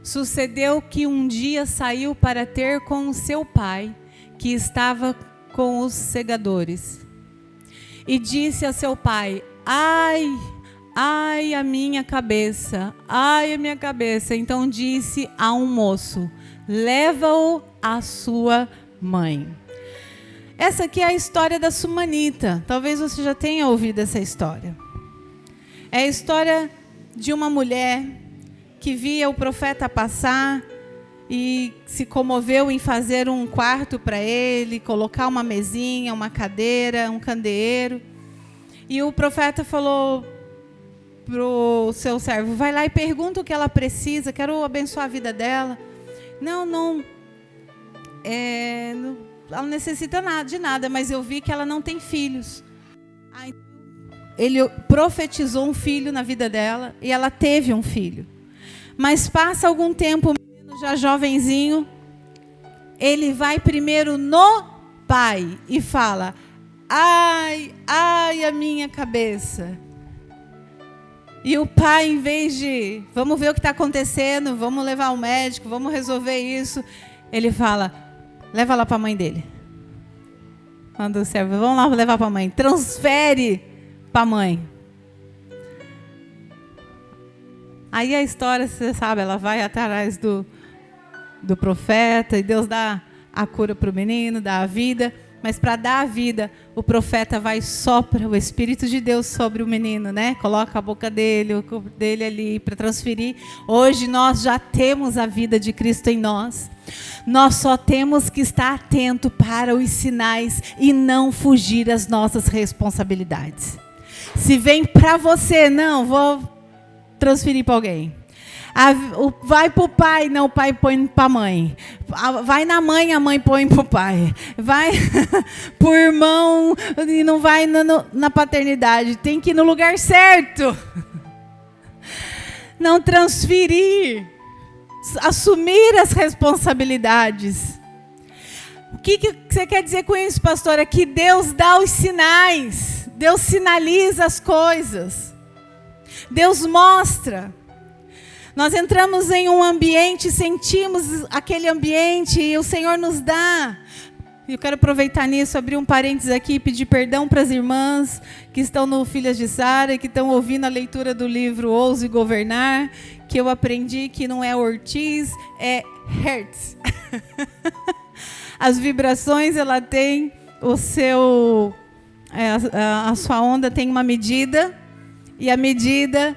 sucedeu que um dia saiu para ter com o seu pai, que estava com os segadores. E disse a seu pai, ai, a minha cabeça, ai, a minha cabeça. Então disse a um moço, leva-o à sua mãe. Essa aqui é a história da Sumanita. Talvez você já tenha ouvido essa história. É a história de uma mulher que via o profeta passar e se comoveu em fazer um quarto para ele, colocar uma mesinha, uma cadeira, um candeeiro. E o profeta falou pro seu servo: vai lá e pergunta o que ela precisa, quero abençoar a vida dela. Não, ela não necessita de nada, mas eu vi que ela não tem filhos. Aí ele profetizou um filho na vida dela e ela teve um filho. Mas passa algum tempo, o menino já jovenzinho, ele vai primeiro no pai e fala: ai, a minha cabeça. E o pai, em vez de, vamos ver o que está acontecendo, vamos levar ao médico, vamos resolver isso, ele fala: leva lá para a mãe dele. Manda o servo: vamos lá levar para a mãe. Transfere para a mãe. Aí a história, você sabe, ela vai atrás do profeta e Deus dá a cura para o menino, dá a vida. Mas para dar a vida, o profeta vai e sopra o Espírito de Deus sobre o menino, né? Coloca a boca dele, o corpo dele ali para transferir. Hoje nós já temos a vida de Cristo em nós. Nós só temos que estar atento para os sinais e não fugir às nossas responsabilidades. Se vem para você, não, vou transferir para alguém. Vai para o pai, não, o pai põe para a mãe. Vai na mãe, a mãe põe para o pai. Vai para o irmão e não vai na paternidade. Tem que ir no lugar certo. Não transferir. Assumir as responsabilidades. O que você quer dizer com isso, pastora? Que Deus dá os sinais. Deus sinaliza as coisas. Deus mostra. Nós entramos em um ambiente, sentimos aquele ambiente e o Senhor nos dá. Eu quero aproveitar nisso, abrir um parênteses aqui e pedir perdão para as irmãs que estão no Filhas de Sara e que estão ouvindo a leitura do livro Ouse Governar, que eu aprendi que não é Ortiz, é Hertz. As vibrações, ela tem o seu... a sua onda tem uma medida, e a medida,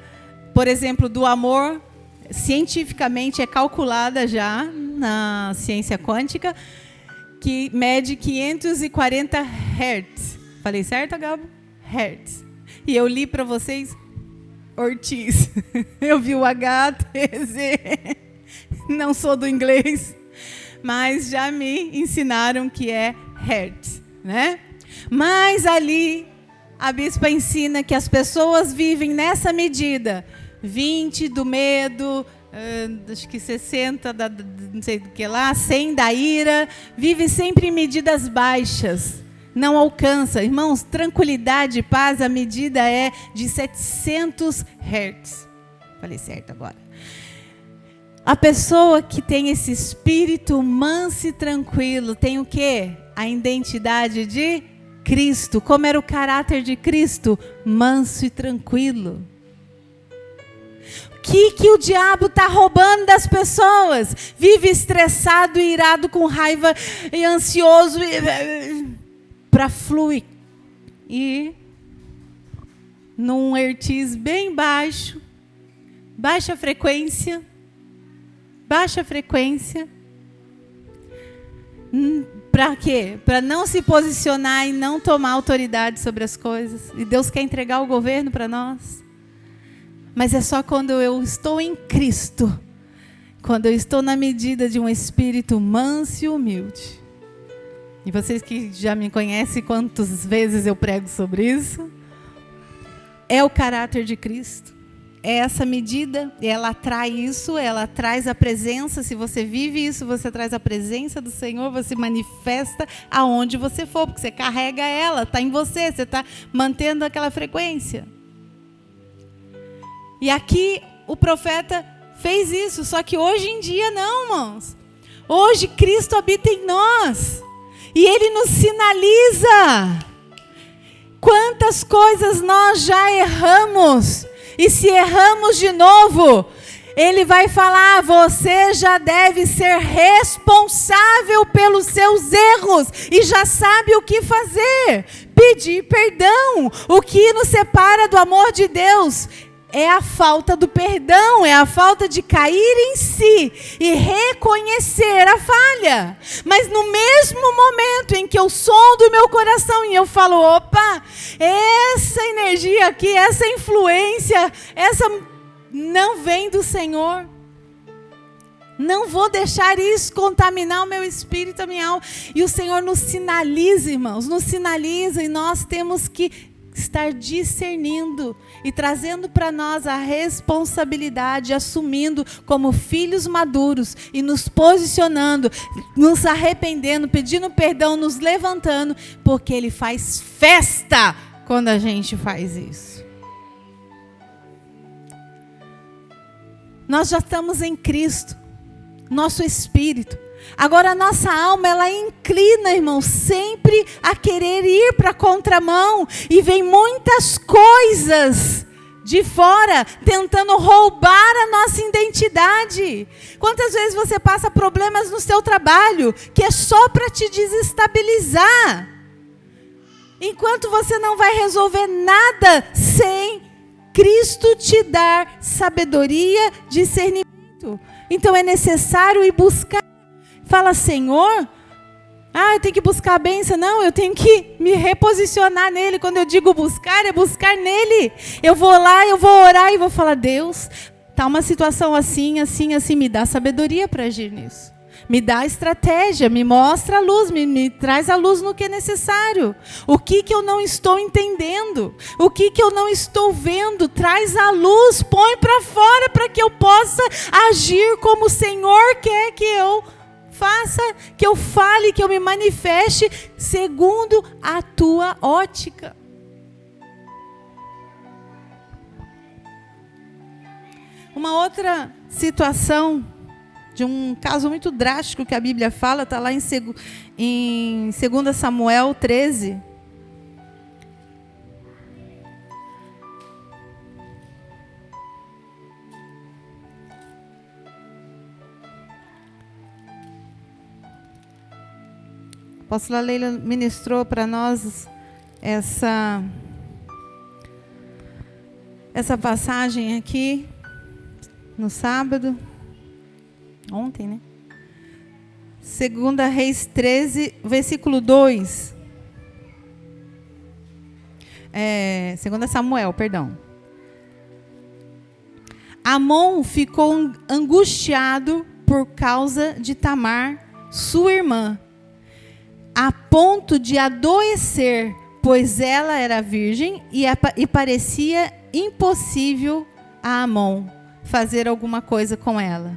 por exemplo, do amor, cientificamente é calculada já na ciência quântica, que mede 540 Hz. Falei certo, Gabo? Hertz. E eu li para vocês Ortiz. Eu vi o HTZ. Não sou do inglês, mas já me ensinaram que é Hertz, né? Mas ali a bispa ensina que as pessoas vivem nessa medida. 20 do medo, acho que 60 da não sei do que lá, 100 da ira, vive sempre em medidas baixas, não alcança. Irmãos, tranquilidade e paz, a medida é de 700 Hz. Falei certo agora. A pessoa que tem esse espírito manso e tranquilo, tem o quê? A identidade de Cristo. Como era o caráter de Cristo? Manso e tranquilo. O que o diabo está roubando das pessoas? Vive estressado, irado, com raiva e ansioso para fluir. E num hertz bem baixo, baixa frequência. Para quê? Para não se posicionar e não tomar autoridade sobre as coisas. E Deus quer entregar o governo para nós. Mas é só quando eu estou em Cristo, quando eu estou na medida de um espírito manso e humilde. E vocês que já me conhecem, quantas vezes eu prego sobre isso, é o caráter de Cristo. É essa medida, ela atrai isso, ela traz a presença. Se você vive isso, você traz a presença do Senhor, você manifesta aonde você for, porque você carrega ela, está em você, você está mantendo aquela frequência. E aqui o profeta fez isso, só que hoje em dia não, irmãos. Hoje Cristo habita em nós e Ele nos sinaliza. Quantas coisas nós já erramos, e se erramos de novo, Ele vai falar: você já deve ser responsável pelos seus erros e já sabe o que fazer. Pedir perdão. O que nos separa do amor de Deus é a falta do perdão, é a falta de cair em si e reconhecer a falha. Mas no mesmo momento em que eu sondo o meu coração e eu falo, opa, essa energia aqui, essa influência, essa não vem do Senhor. Não vou deixar isso contaminar o meu espírito, a minha alma. E o Senhor nos sinaliza, irmãos, nos sinaliza, e nós temos que estar discernindo e trazendo para nós a responsabilidade, assumindo como filhos maduros e nos posicionando, nos arrependendo, pedindo perdão, nos levantando, porque Ele faz festa quando a gente faz isso. Nós já estamos em Cristo, nosso espírito. Agora a nossa alma, ela inclina, irmão, sempre a querer ir para a contramão. E vem muitas coisas de fora tentando roubar a nossa identidade. Quantas vezes você passa problemas no seu trabalho que é só para te desestabilizar? Enquanto você não vai resolver nada sem Cristo te dar sabedoria, discernimento. Então é necessário ir buscar. Fala, Senhor, eu tenho que buscar a bênção. Não, eu tenho que me reposicionar nele. Quando eu digo buscar, é buscar nele. Eu vou lá, eu vou orar e vou falar, Deus, está uma situação assim, assim, assim, me dá sabedoria para agir nisso. Me dá estratégia, me mostra a luz, me traz a luz no que é necessário. O que eu não estou entendendo? O que eu não estou vendo? Traz a luz, põe para fora para que eu possa agir como o Senhor quer que eu faça, que eu fale, que eu me manifeste segundo a tua ótica. Uma outra situação de um caso muito drástico que a Bíblia fala, está lá em 2 Samuel 13. A apóstola Leila ministrou para nós essa passagem aqui no sábado. Ontem, né? 2 Reis 13, versículo 2. 2 Samuel, perdão. Amon ficou angustiado por causa de Tamar, sua irmã, a ponto de adoecer, pois ela era virgem e parecia impossível a Amon fazer alguma coisa com ela.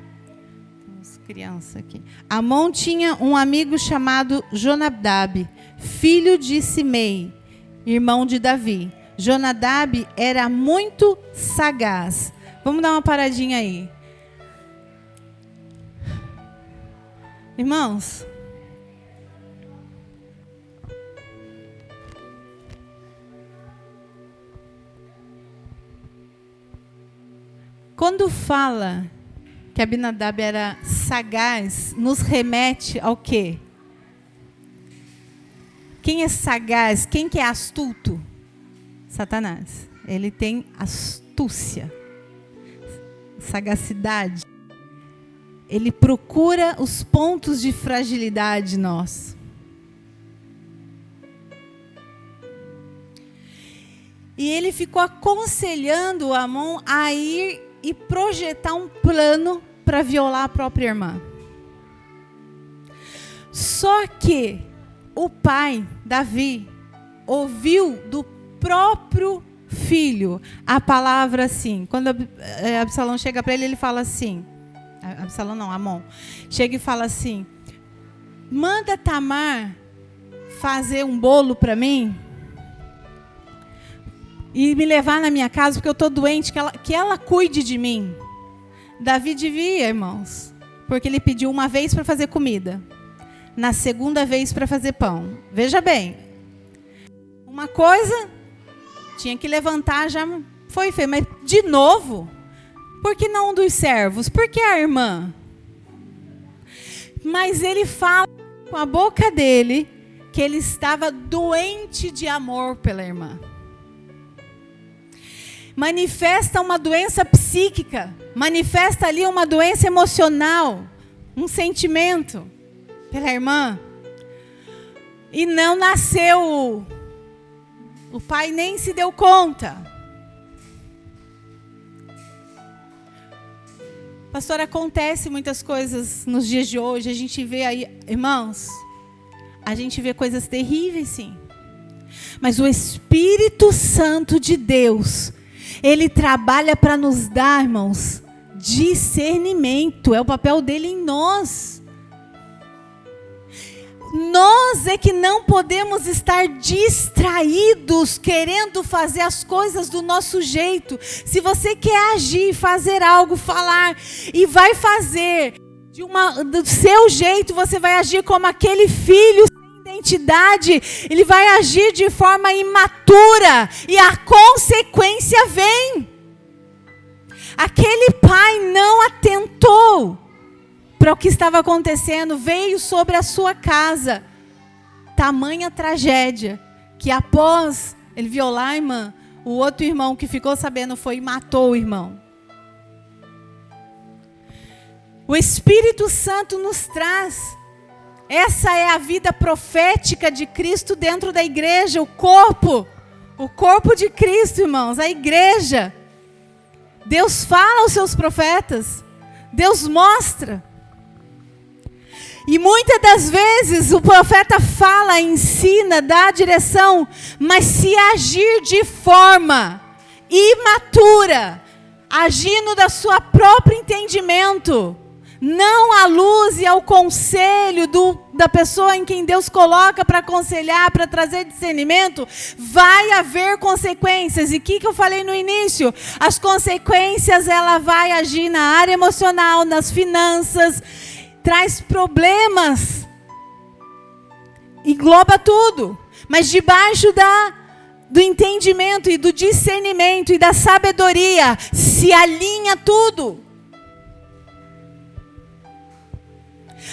Criança aqui. Amon tinha um amigo chamado Jonadab, filho de Simei, irmão de Davi. Jonadab era muito sagaz. Vamos dar uma paradinha aí. Irmãos, quando fala que Abinadab era sagaz, nos remete ao quê? Quem é sagaz? Quem que é astuto? Satanás. Ele tem astúcia, sagacidade. Ele procura os pontos de fragilidade nossos. E ele ficou aconselhando Amon a ir e projetar um plano para violar a própria irmã. Só que o pai, Davi, ouviu do próprio filho a palavra assim. Quando Absalão chega para ele fala assim, Absalão não, Amon, chega e fala assim, manda Tamar fazer um bolo para mim e me levar na minha casa, porque eu estou doente, que ela cuide de mim. Davi devia, irmãos, porque ele pediu uma vez para fazer comida, na segunda vez para fazer pão. Veja bem, uma coisa tinha que levantar, já foi feito, mas de novo, por que não um dos servos? Por que a irmã? Mas ele fala com a boca dele que ele estava doente de amor pela irmã. manifesta uma doença psíquica, manifesta ali uma doença emocional, um sentimento pela irmã. E não nasceu, o pai nem se deu conta. Pastor, acontece muitas coisas nos dias de hoje, a gente vê aí, irmãos, a gente vê coisas terríveis, sim. Mas o Espírito Santo de Deus, Ele trabalha para nos dar, irmãos, discernimento. É o papel dele em nós. Nós é que não podemos estar distraídos, querendo fazer as coisas do nosso jeito. Se você quer agir, fazer algo, falar, e vai fazer do seu jeito, você vai agir como aquele filho sem identidade. Ele vai agir de forma imatura, e a consequência vem. Aquele pai não atentou para o que estava acontecendo, veio sobre a sua casa. Tamanha tragédia, que após ele violar a irmã, o outro irmão que ficou sabendo foi e matou o irmão. O Espírito Santo nos traz, essa é a vida profética de Cristo dentro da igreja, o corpo de Cristo, irmãos, a igreja. Deus fala aos seus profetas, Deus mostra. E muitas das vezes o profeta fala, ensina, dá a direção, mas se agir de forma imatura, agindo da sua próprio entendimento, não à luz e ao conselho da pessoa em quem Deus coloca para aconselhar, para trazer discernimento, vai haver consequências. E o que eu falei no início? As consequências, ela vai agir na área emocional, nas finanças, traz problemas, engloba tudo, mas debaixo do entendimento e do discernimento e da sabedoria, se alinha tudo.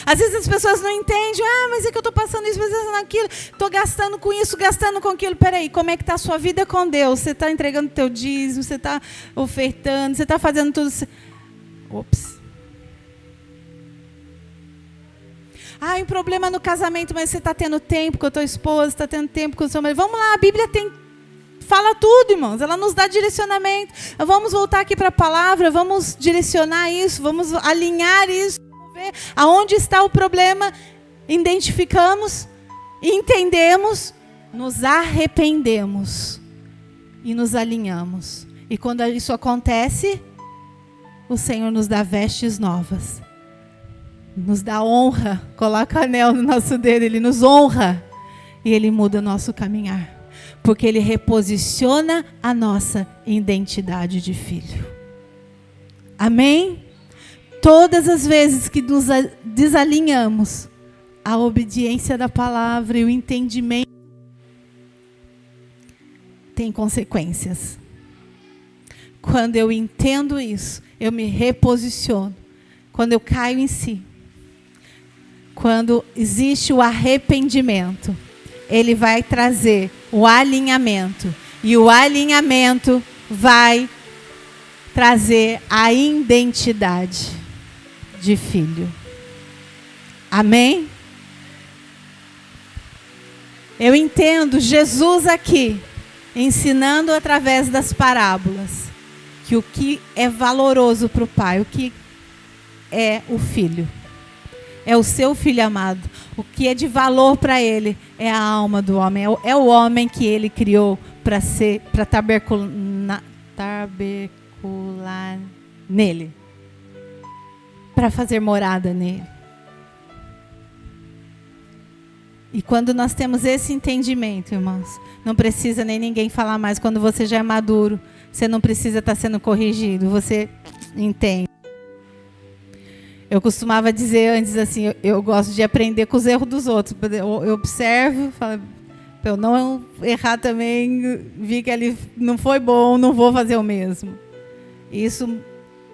Às vezes as pessoas não entendem, mas é que eu estou passando isso, passando aquilo, estou gastando com isso, gastando com aquilo. Peraí, como é que está a sua vida com Deus? Você está entregando o teu dízimo, você está ofertando, você está fazendo tudo. Ops. Um problema no casamento, mas você está tendo tempo com a tua esposa, está tendo tempo com o seu marido. Vamos lá, a Bíblia fala tudo, irmãos. Ela nos dá direcionamento. Vamos voltar aqui para a palavra, vamos direcionar isso, vamos alinhar isso, vamos ver aonde está o problema, identificamos, entendemos, nos arrependemos e nos alinhamos. E quando isso acontece, o Senhor nos dá vestes novas. Nos dá honra, coloca o anel no nosso dedo, Ele nos honra e Ele muda o nosso caminhar, porque Ele reposiciona a nossa identidade de filho. Amém? Todas as vezes que nos desalinhamos, a obediência da palavra e o entendimento tem consequências. Quando eu entendo isso, eu me reposiciono. Quando eu caio em si, quando existe o arrependimento, ele vai trazer o alinhamento. E o alinhamento vai trazer a identidade de filho. Amém? Eu entendo Jesus aqui, ensinando através das parábolas, que o que é valoroso para o pai, o que é o filho. É o seu filho amado. O que é de valor para ele é a alma do homem. É o homem que ele criou para tabercular nele. Para fazer morada nele. E quando nós temos esse entendimento, irmãos, não precisa nem ninguém falar mais. Quando você já é maduro, você não precisa estar sendo corrigido. Você entende. Eu costumava dizer antes assim, eu gosto de aprender com os erros dos outros. Eu observo, falo, para eu não errar também, vi que ali não foi bom, não vou fazer o mesmo. Isso,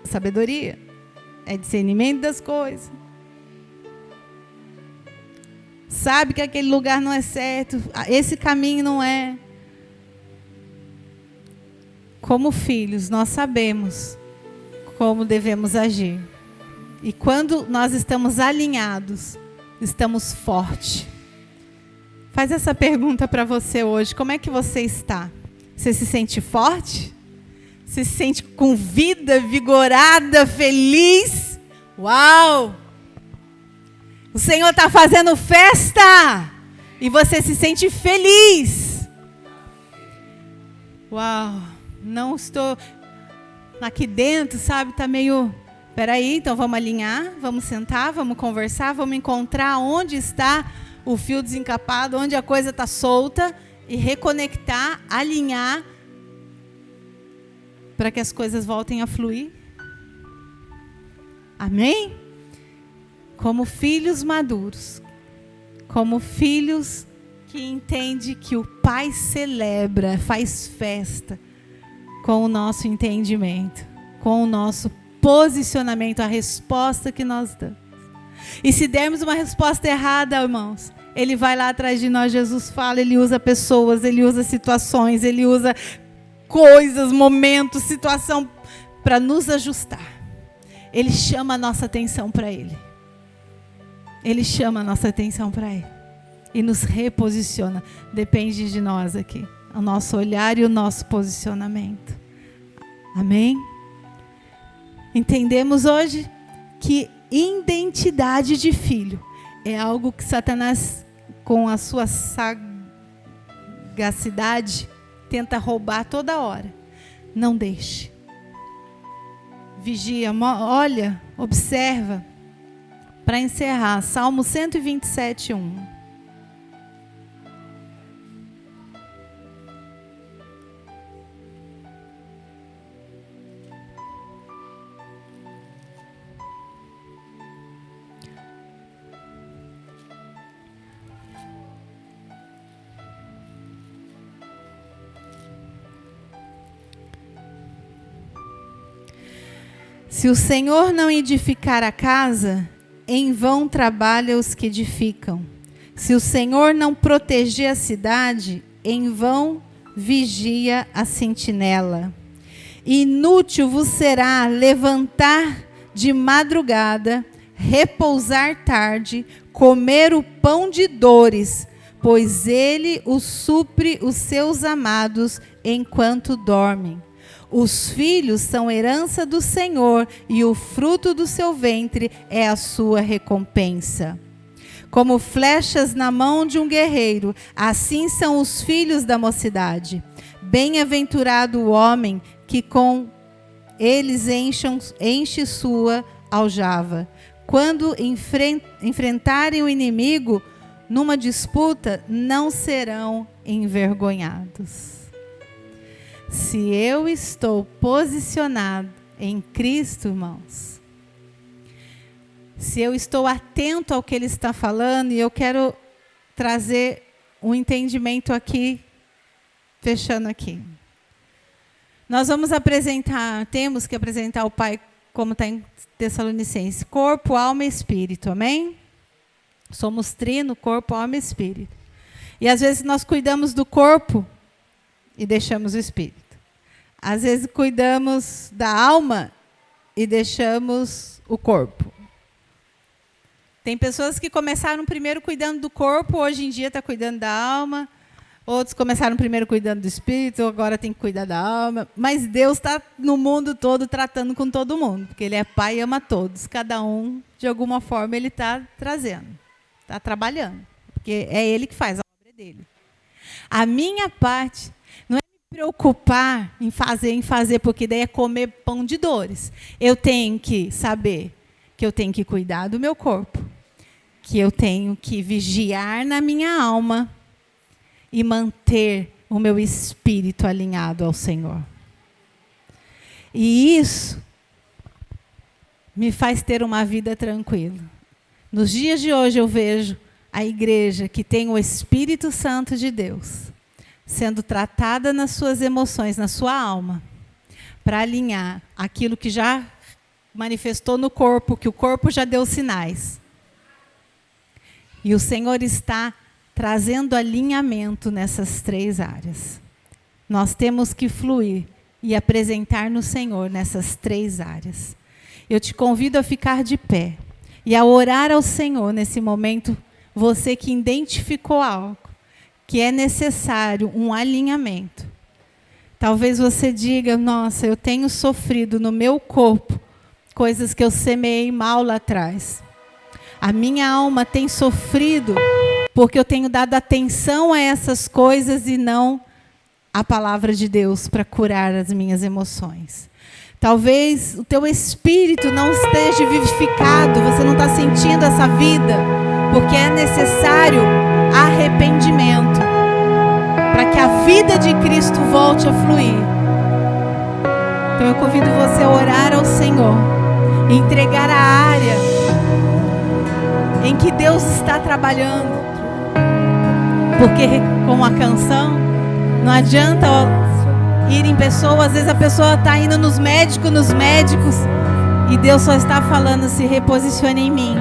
sabedoria, é discernimento das coisas. Sabe que aquele lugar não é certo, esse caminho não é. como filhos, nós sabemos como devemos agir. E quando nós estamos alinhados, estamos fortes. Faz essa pergunta para você hoje. Como é que você está? Você se sente forte? Você se sente com vida, vigorada, feliz? Uau! O Senhor está fazendo festa! E você se sente feliz. Uau! Não estou aqui dentro, sabe? Está meio... Peraí, então vamos alinhar, vamos sentar, vamos conversar, vamos encontrar onde está o fio desencapado, onde a coisa está solta e reconectar, alinhar para que as coisas voltem a fluir. Amém? Como filhos maduros, como filhos que entendem que o Pai celebra, faz festa com o nosso entendimento, com o nosso posicionamento, a resposta que nós damos. E se dermos uma resposta errada, irmãos, Ele vai lá atrás de nós. Jesus fala, Ele usa pessoas, Ele usa situações, Ele usa coisas, momentos, situação para nos ajustar. Ele chama a nossa atenção para Ele. Ele chama a nossa atenção para Ele e nos reposiciona. Depende de nós aqui, o nosso olhar e o nosso posicionamento. Amém? Entendemos hoje que identidade de filho é algo que Satanás, com a sua sagacidade, tenta roubar toda hora. Não deixe. Vigia, olha, observa. Para encerrar, Salmo 127, 1. Se o Senhor não edificar a casa, em vão trabalham os que edificam. Se o Senhor não proteger a cidade, em vão vigia a sentinela. Inútil vos será levantar de madrugada, repousar tarde, comer o pão de dores, pois ele o supre os seus amados enquanto dormem. Os filhos são herança do Senhor, e o fruto do seu ventre é a sua recompensa. Como flechas na mão de um guerreiro, assim são os filhos da mocidade. Bem-aventurado o homem que com eles enche sua aljava. Quando enfrentarem o inimigo numa disputa, não serão envergonhados. Se eu estou posicionado em Cristo, irmãos, se eu estou atento ao que Ele está falando, e eu quero trazer um entendimento aqui, fechando aqui. Nós vamos temos que apresentar o Pai, como está em Tessalonicenses, corpo, alma e espírito, amém? Somos trino, corpo, alma e espírito. E às vezes nós cuidamos do corpo e deixamos o espírito. Às vezes cuidamos da alma e deixamos o corpo. Tem pessoas que começaram primeiro cuidando do corpo, hoje em dia está cuidando da alma. Outros começaram primeiro cuidando do espírito, agora tem que cuidar da alma. Mas Deus está no mundo todo tratando com todo mundo, porque Ele é Pai e ama todos. Cada um, de alguma forma, Ele está trazendo, está trabalhando. Porque é Ele que faz, a obra é dele. A minha parte não é me preocupar em fazer, porque daí é comer pão de dores. Eu tenho que saber que eu tenho que cuidar do meu corpo, que eu tenho que vigiar na minha alma e manter o meu espírito alinhado ao Senhor. E isso me faz ter uma vida tranquila. Nos dias de hoje eu vejo a igreja que tem o Espírito Santo de Deus sendo tratada nas suas emoções, na sua alma, para alinhar aquilo que já manifestou no corpo, que o corpo já deu sinais. E o Senhor está trazendo alinhamento nessas três áreas. Nós temos que fluir e apresentar no Senhor nessas 3 áreas. Eu te convido a ficar de pé e a orar ao Senhor nesse momento, você que identificou algo, que é necessário um alinhamento. Talvez você diga, nossa, eu tenho sofrido no meu corpo coisas que eu semeei mal lá atrás. A minha alma tem sofrido porque eu tenho dado atenção a essas coisas e não a palavra de Deus para curar as minhas emoções. Talvez o teu espírito não esteja vivificado, você não está sentindo essa vida, porque é necessário arrependimento para que a vida de Cristo volte a fluir. Então eu convido você a orar ao Senhor, e entregar a área em que Deus está trabalhando, porque com a canção não adianta ir em pessoas, às vezes a pessoa está indo nos médicos, e Deus só está falando, se reposicione em mim.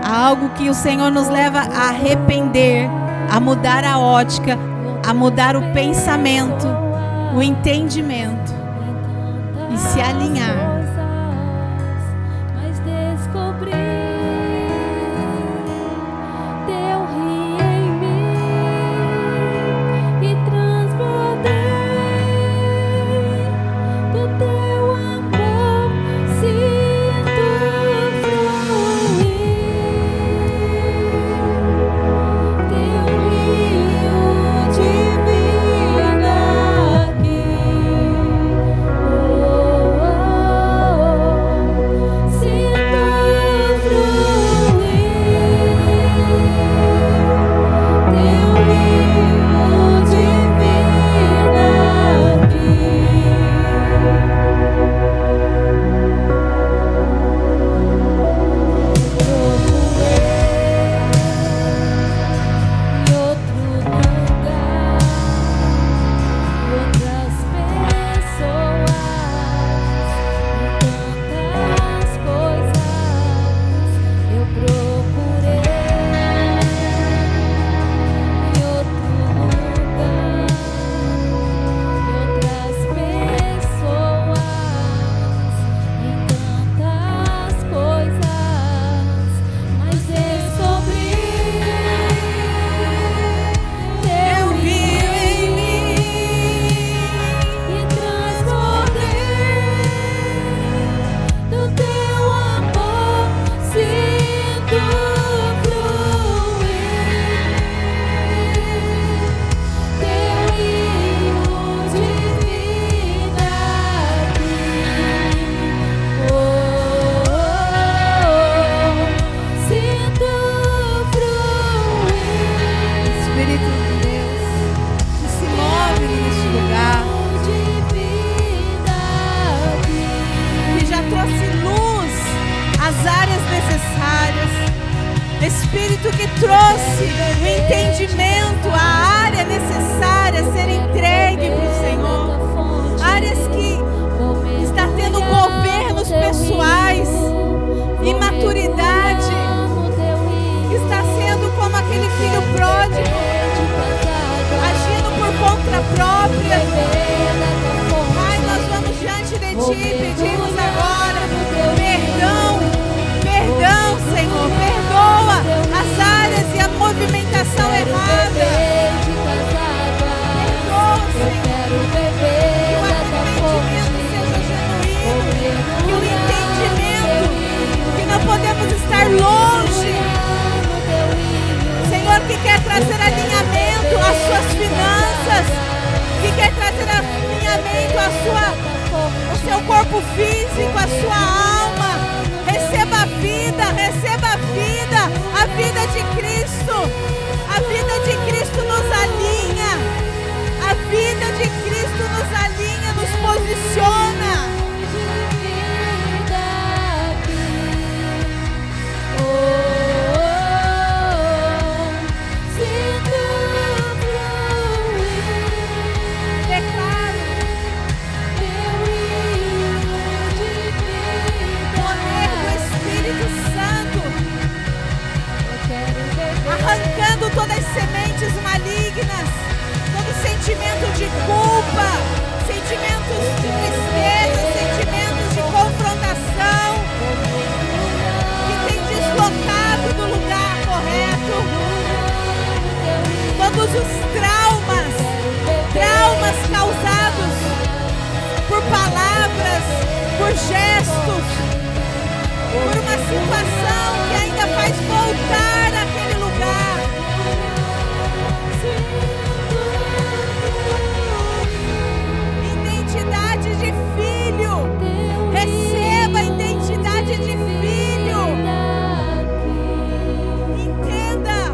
Há algo que o Senhor nos leva a arrepender, a mudar a ótica, a mudar o pensamento, o entendimento e se alinhar. Espírito que trouxe o entendimento, a área necessária a ser entregue para o Senhor. Áreas que está tendo governos pessoais, imaturidade, que está sendo como aquele filho pródigo, agindo por conta própria. Pai, nós vamos diante de Ti, pedimos agora perdão, Senhor, perdoa as áreas e a movimentação errada. Perdoa, Senhor, que o arrependimento seja genuíno, que o entendimento, que não podemos estar longe. Senhor, que quer trazer alinhamento às suas finanças, que quer trazer alinhamento ao seu corpo físico, à sua alma. Receba a vida de Cristo. A vida de Cristo nos alinha. A vida de Cristo nos alinha, nos posiciona. Arrancando todas as sementes malignas, todo sentimento de culpa, gestos, por uma situação que ainda faz voltar àquele lugar. Identidade de filho. Receba a identidade de filho. Entenda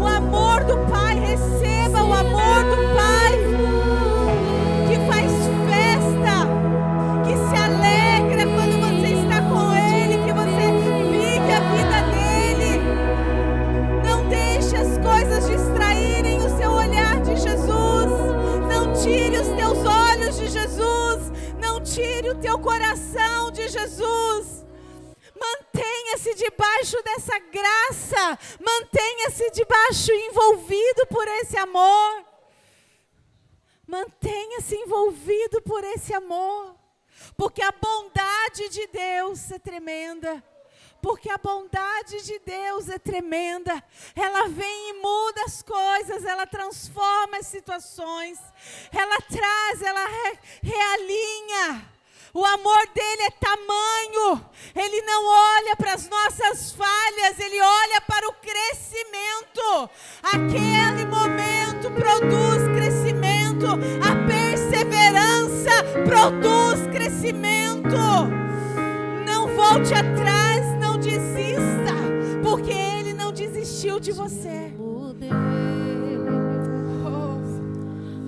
o amor do Pai. Receba o amor do Pai, que faz festa, que se alegra quando você está com Ele, que você vive a vida dele. Não deixe as coisas distraírem o seu olhar de Jesus. Não tire os teus olhos de Jesus. Não tire o teu coração de Jesus. Mantenha-se debaixo dessa graça. Mantenha-se debaixo, envolvido por esse amor. Mantenha-se envolvido por esse amor. Porque a bondade de Deus é tremenda. Porque a bondade de Deus é tremenda. Ela vem e muda as coisas. Ela transforma as situações. Ela traz, ela realinha. O amor dele é tamanho. Ele não olha para as nossas falhas. Ele olha para o crescimento. Aquele momento produz crescimento. A perseverança produz crescimento. Não volte atrás. Não desista. Porque ele não desistiu de você.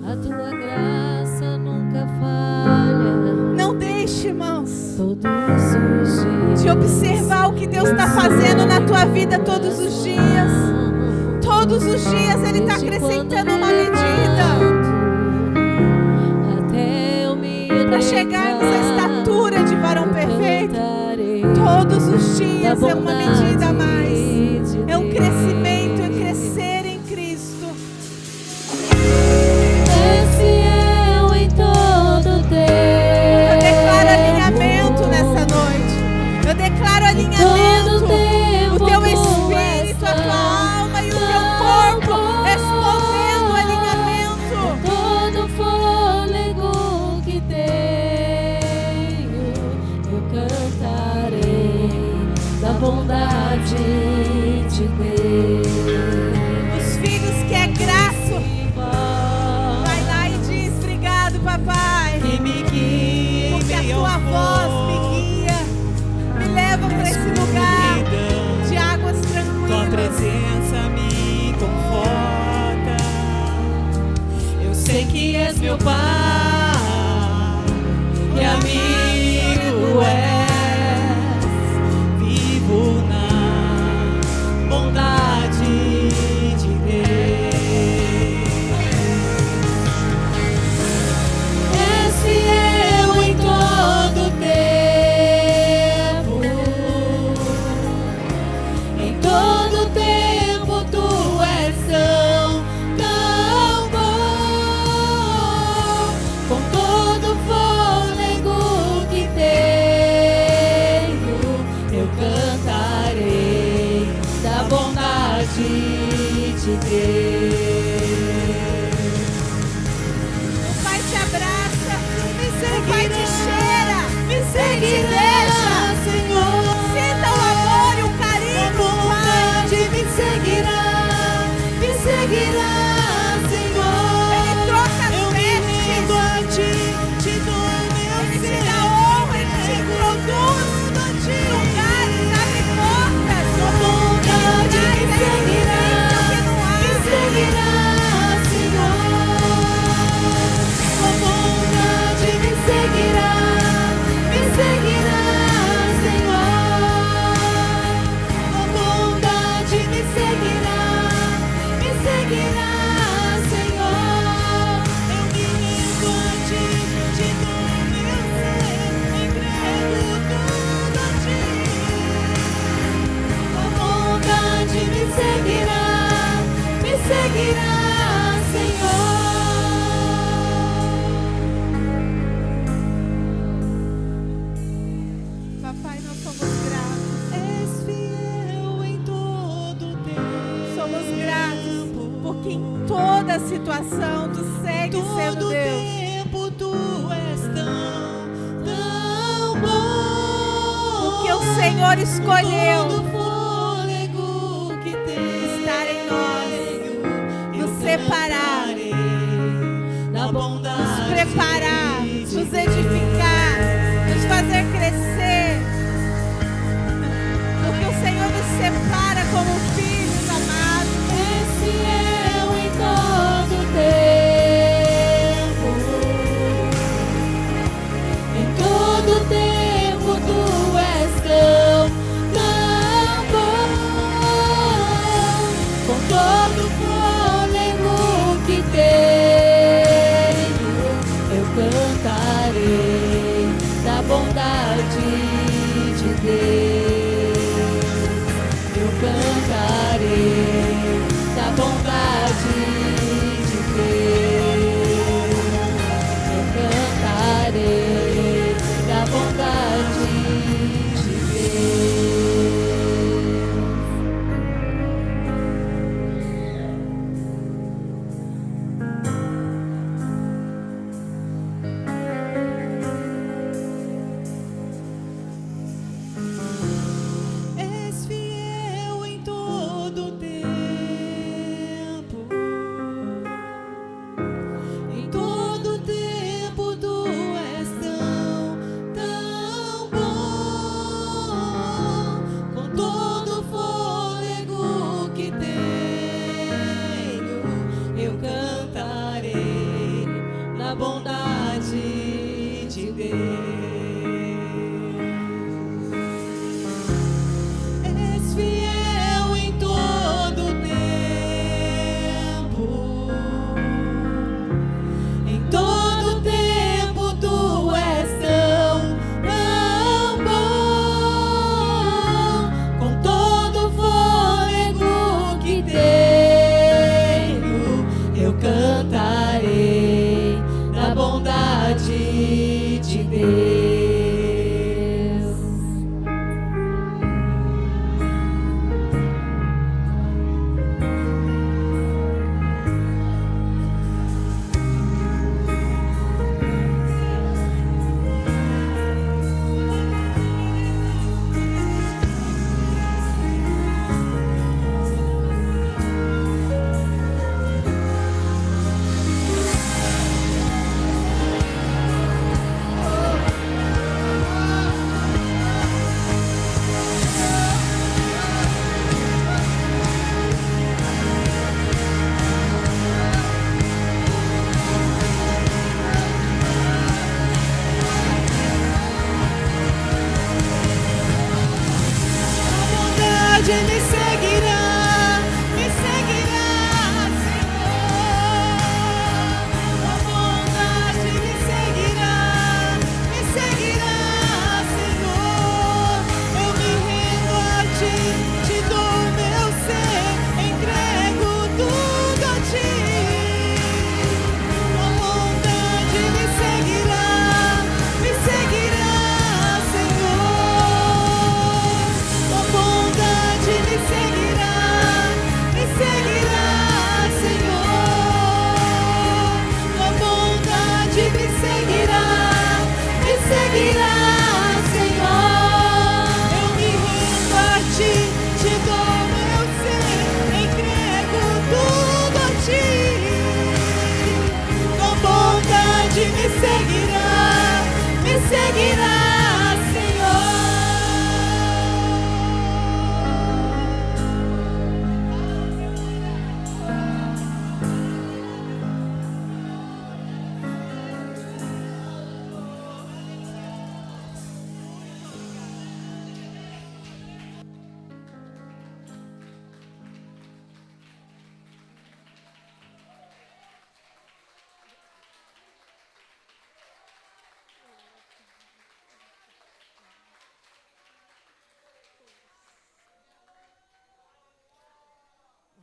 A tua graça nunca falha. Não deixe, irmãos, Todos os dias. de observar o que Deus está fazendo na tua vida todos os dias. Todos os dias Ele está acrescentando uma medida para chegarmos à estatura de varão perfeito. Todos os dias é uma medida a mais. É um crescimento, é crescer em Cristo. É fiel em todo tempo. Eu declaro alinhamento nessa noite. Eu declaro alinhamento. O teu espírito, a tua alma e o teu corpo respondendo o alinhamento. Todo fôlego que tenho, eu cantarei da bondade de Deus. Os filhos que é graça, vai lá e diz: obrigado, papai. E me guia, Porque a tua voz me guia, me leva para esse lugar de águas tua tranquilas. presença me conforta. Eu sei que és meu pai e amigo és. Vivo na bondade de Deus. És fiel em todo tempo. Em todo tempo tu és tão bom. Com todo fôlego que tenho, eu cantarei da bondade de Deus. O Pai te abraça, o Pai te cheira, Ele te deixa. Senhor. Sinta o amor e o carinho do Pai. Me seguirá, Senhor. Ele troca as Eu me vestes. rendo a ti, te dou meu Ele te ser. dá honra, Ele te introduz em lugares, abre portas. Tua bondade me seguirá, Senhor. Tua bondade me seguirá, Senhor. Tua bondade me seguirá, Senhor. Eu me rendo a ti, te dou meu ser, entrego tudo a ti. Tua bondade me seguirá, Senhor. Papai, nós somos gratos. És fiel em todo tempo. Somos gratos porque em toda situação tu segues sendo Todo Deus. tempo tu és tão bom. Senhor escolheu todo fôlego que tenho, estar em nós, nos separar, da bondade, nos preparar, nos edificar, nos fazer crescer. Porque o Senhor nos separa como filhos amados. És fiel em todo tempo. Em todo tempo tu és tão bom. Com todo fôlego que tenho, eu cantarei da bondade de Deus. Eu cantarei da bondade de Deus. Eu cantarei da bondade de és fiel em todo tempo. Em todo tempo tu és tão bom. Com todo fôlego que tenho, eu cantarei na bondade de Deus. És fiel em todo tempo. Em todo tempo tu és tão bom. Com todo fôlego que tenho, eu cantarei da bondade de Deus. A bondade me seguirá, Senhor. A bondade me seguirá, Senhor. Eu me rendo a ti, te dou meu ser, entrego tudo a ti. A bondade me seguirá, Senhor. A bondade me seguirá, Senhor. A bondade me seguirá, Senhor. Eu me rendo a ti, te dou meu ser, entrego tudo a ti. A bondade me seguirá, Senhor.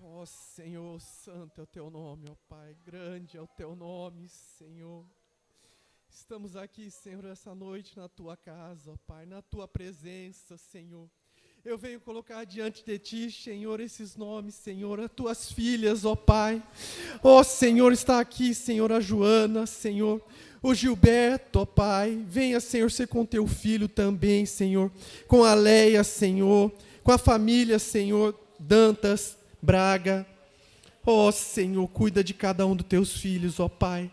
Ó Senhor, santo é o teu nome, ó Pai, grande é o teu nome, Senhor. Estamos aqui, Senhor, essa noite na tua casa, ó Pai, na tua presença, Senhor. Eu venho colocar diante de ti, Senhor, esses nomes, Senhor, as tuas filhas, ó Pai. Ó Senhor, está aqui, Senhor, a Joana, Senhor. o Gilberto, ó Pai. Venha, Senhor, ser com teu filho também, Senhor. Com a Leia, Senhor. Com a família, Senhor, Dantas, Braga. Ó Senhor, cuida de cada um dos teus filhos, ó Pai.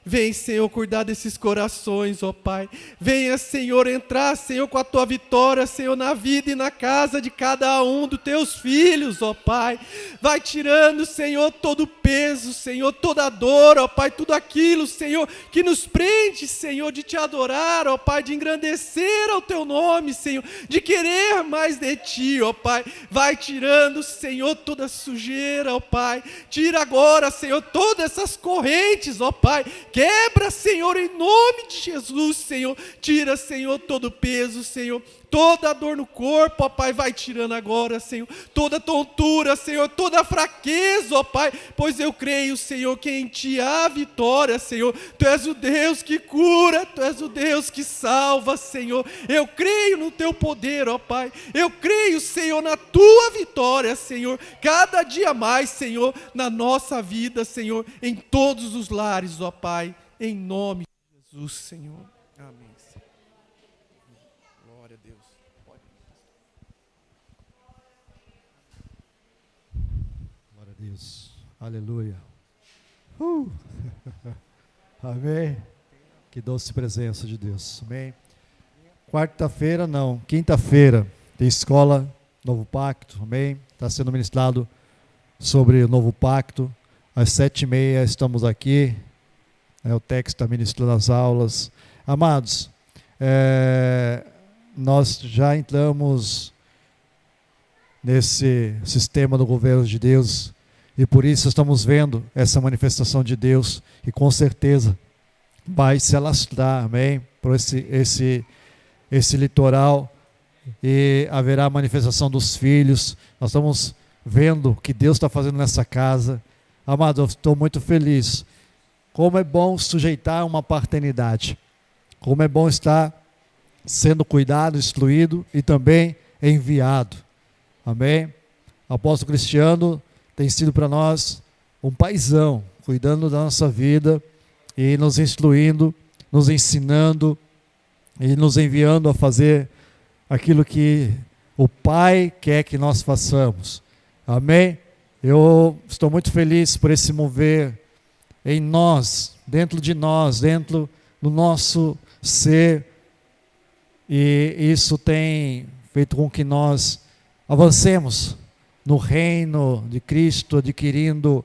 Vem, Senhor, cuidar desses corações, ó Pai. Venha, Senhor, entrar, Senhor, com a tua vitória, Senhor, na vida e na casa de cada um dos teus filhos, ó Pai. Vai tirando, Senhor, todo o peso, Senhor, toda a dor, ó Pai, tudo aquilo, Senhor, que nos prende, Senhor, de te adorar, ó Pai, de engrandecer ao teu nome, Senhor, de querer mais de ti, ó Pai. Vai tirando, Senhor, toda a sujeira, ó Pai. Tira agora, Senhor, todas essas correntes, ó Pai. Quebra, Senhor, em nome de Jesus, Senhor. Tira, Senhor, todo o peso, Senhor. Toda a dor no corpo, ó Pai, vai tirando agora, Senhor. Toda tontura, Senhor, toda fraqueza, ó Pai. Pois eu creio, Senhor, que em Ti há vitória, Senhor. Tu és o Deus que cura, Tu és o Deus que salva, Senhor. Eu creio no Teu poder, ó Pai. Eu creio, Senhor, na Tua vitória, Senhor. Cada dia mais, Senhor, na nossa vida, Senhor. Em todos os lares, ó Pai. Em nome de Jesus, Senhor. Amém. Glória a Deus. Glória a Deus. Aleluia. Amém. Que doce presença de Deus. Amém. Quarta-feira, não. Quinta-feira, tem escola Novo Pacto. Amém. Está sendo ministrado sobre o Novo Pacto. Às 7h30 estamos aqui. O Tex está ministrando as aulas. Amados, nós já entramos nesse sistema do governo de Deus e por isso estamos vendo essa manifestação de Deus e com certeza vai se alastrar, amém, por esse litoral e haverá a manifestação dos filhos. Nós estamos vendo o que Deus está fazendo nessa casa. Amado, eu estou muito feliz. Como é bom sujeitar uma paternidade. Como é bom estar sendo cuidado, instruído e também enviado. Amém? O apóstolo Cristiano tem sido para nós um paizão, cuidando da nossa vida e nos instruindo, nos ensinando e nos enviando a fazer aquilo que o Pai quer que nós façamos. Amém? Eu estou muito feliz por esse mover em nós, dentro de nós, dentro do nosso ser, e isso tem feito com que nós avancemos no reino de Cristo, adquirindo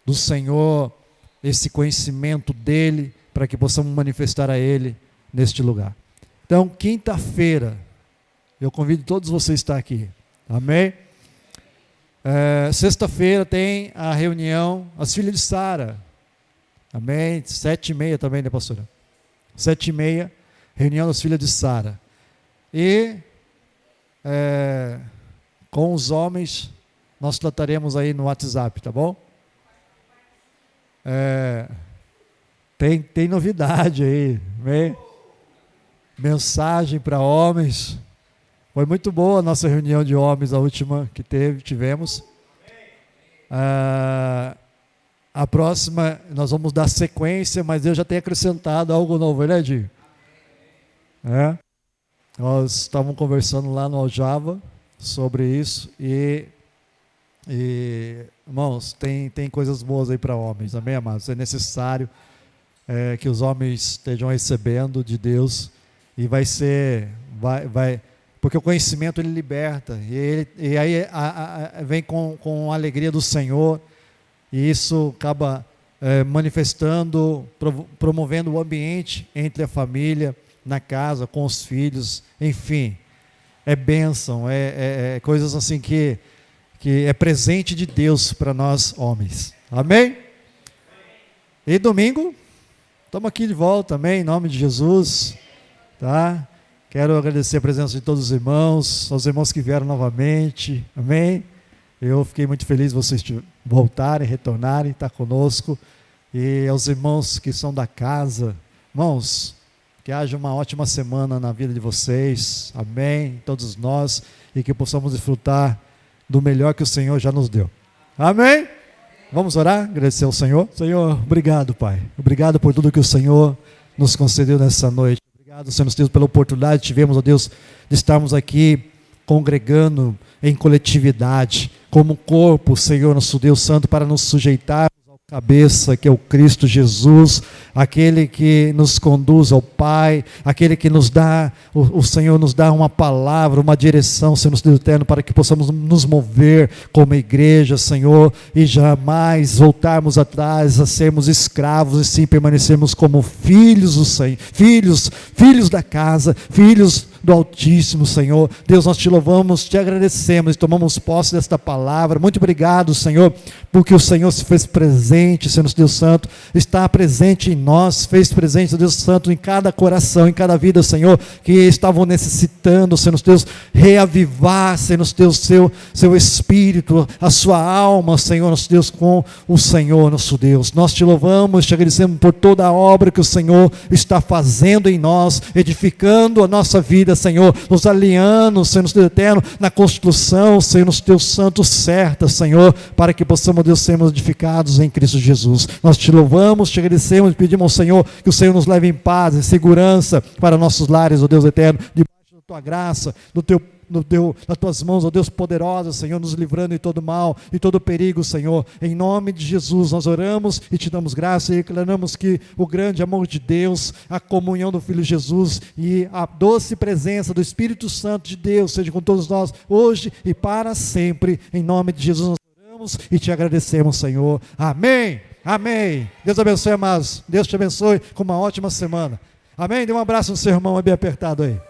do Senhor esse conhecimento dEle, para que possamos manifestar a Ele neste lugar. Então, quinta-feira, eu convido todos vocês a estar aqui, amém? Sexta-feira tem a reunião, as filhas de Sara, amém? 7h30 também, né, pastora? 7h30, reunião das filhas de Sara. E com os homens, nós trataremos aí no WhatsApp, tá bom? Tem novidade aí, amém? Mensagem para homens. Foi muito boa a nossa reunião de homens, a última que tivemos. A próxima, nós vamos dar sequência, mas eu já tenho acrescentado algo novo, né, Di? Nós estávamos conversando lá no Aljava sobre isso e irmãos, tem coisas boas aí para homens, amém, amados? É necessário que os homens estejam recebendo de Deus e vai porque o conhecimento ele liberta e aí vem com a alegria do Senhor e isso acaba manifestando, promovendo o ambiente entre a família, na casa, com os filhos, enfim, é bênção, é coisas assim que é presente de Deus para nós homens, amém? E domingo, estamos aqui de volta, amém, em nome de Jesus, tá? Quero agradecer a presença de todos os irmãos, aos irmãos que vieram novamente, amém? Eu fiquei muito feliz de vocês voltarem, retornarem, estar conosco, e aos irmãos que são da casa, irmãos, que haja uma ótima semana na vida de vocês, amém? Todos nós, e que possamos desfrutar do melhor que o Senhor já nos deu, amém? Vamos orar, agradecer ao Senhor. Senhor, obrigado, Pai. Obrigado por tudo que o Senhor nos concedeu nessa noite. Obrigado, Senhor Deus, pela oportunidade que tivemos, ó Deus, de estarmos aqui congregando em coletividade, como corpo, Senhor, nosso Deus Santo, para nos sujeitar ao cabeça, que é o Cristo Jesus, aquele que nos conduz ao Pai, aquele que nos dá, o Senhor nos dá uma palavra, uma direção, Senhor Deus eterno, para que possamos nos mover como igreja, Senhor, e jamais voltarmos atrás a sermos escravos, e sim permanecermos como filhos do Senhor, filhos da casa, filhos do Altíssimo, Senhor. Deus, nós te louvamos, te agradecemos e tomamos posse desta palavra. Muito obrigado, Senhor, porque o Senhor se fez presente, Senhor Deus Santo, está presente em nós, fez presente, Deus Santo, em cada coração, em cada vida, Senhor, que estavam necessitando, Senhor Deus, reavivar, Senhor Deus, seu espírito, a sua alma, Senhor, nosso Deus, com o Senhor, nosso Deus. Nós te louvamos, te agradecemos por toda a obra que o Senhor está fazendo em nós, edificando a nossa vida, Senhor, nos alinhando, Senhor Deus eterno, na construção, Senhor Deus Santo, certa, Senhor, para que possamos, Deus, sermos edificados em Cristo Jesus. Nós te louvamos, te agradecemos e pedimos ao Senhor que o Senhor nos leve em paz, em segurança para nossos lares, ó Deus eterno, debaixo da tua graça, nas tuas mãos, ó Deus poderosa, Senhor, nos livrando de todo mal e todo perigo, Senhor. Em nome de Jesus nós oramos e te damos graça e declaramos que o grande amor de Deus, a comunhão do Filho Jesus e a doce presença do Espírito Santo de Deus seja com todos nós hoje e para sempre. Em nome de Jesus nós oramos e te agradecemos, Senhor. Amém. Amém. Deus abençoe, amados. Deus te abençoe com uma ótima semana. Amém. Dê um abraço no seu irmão bem apertado aí.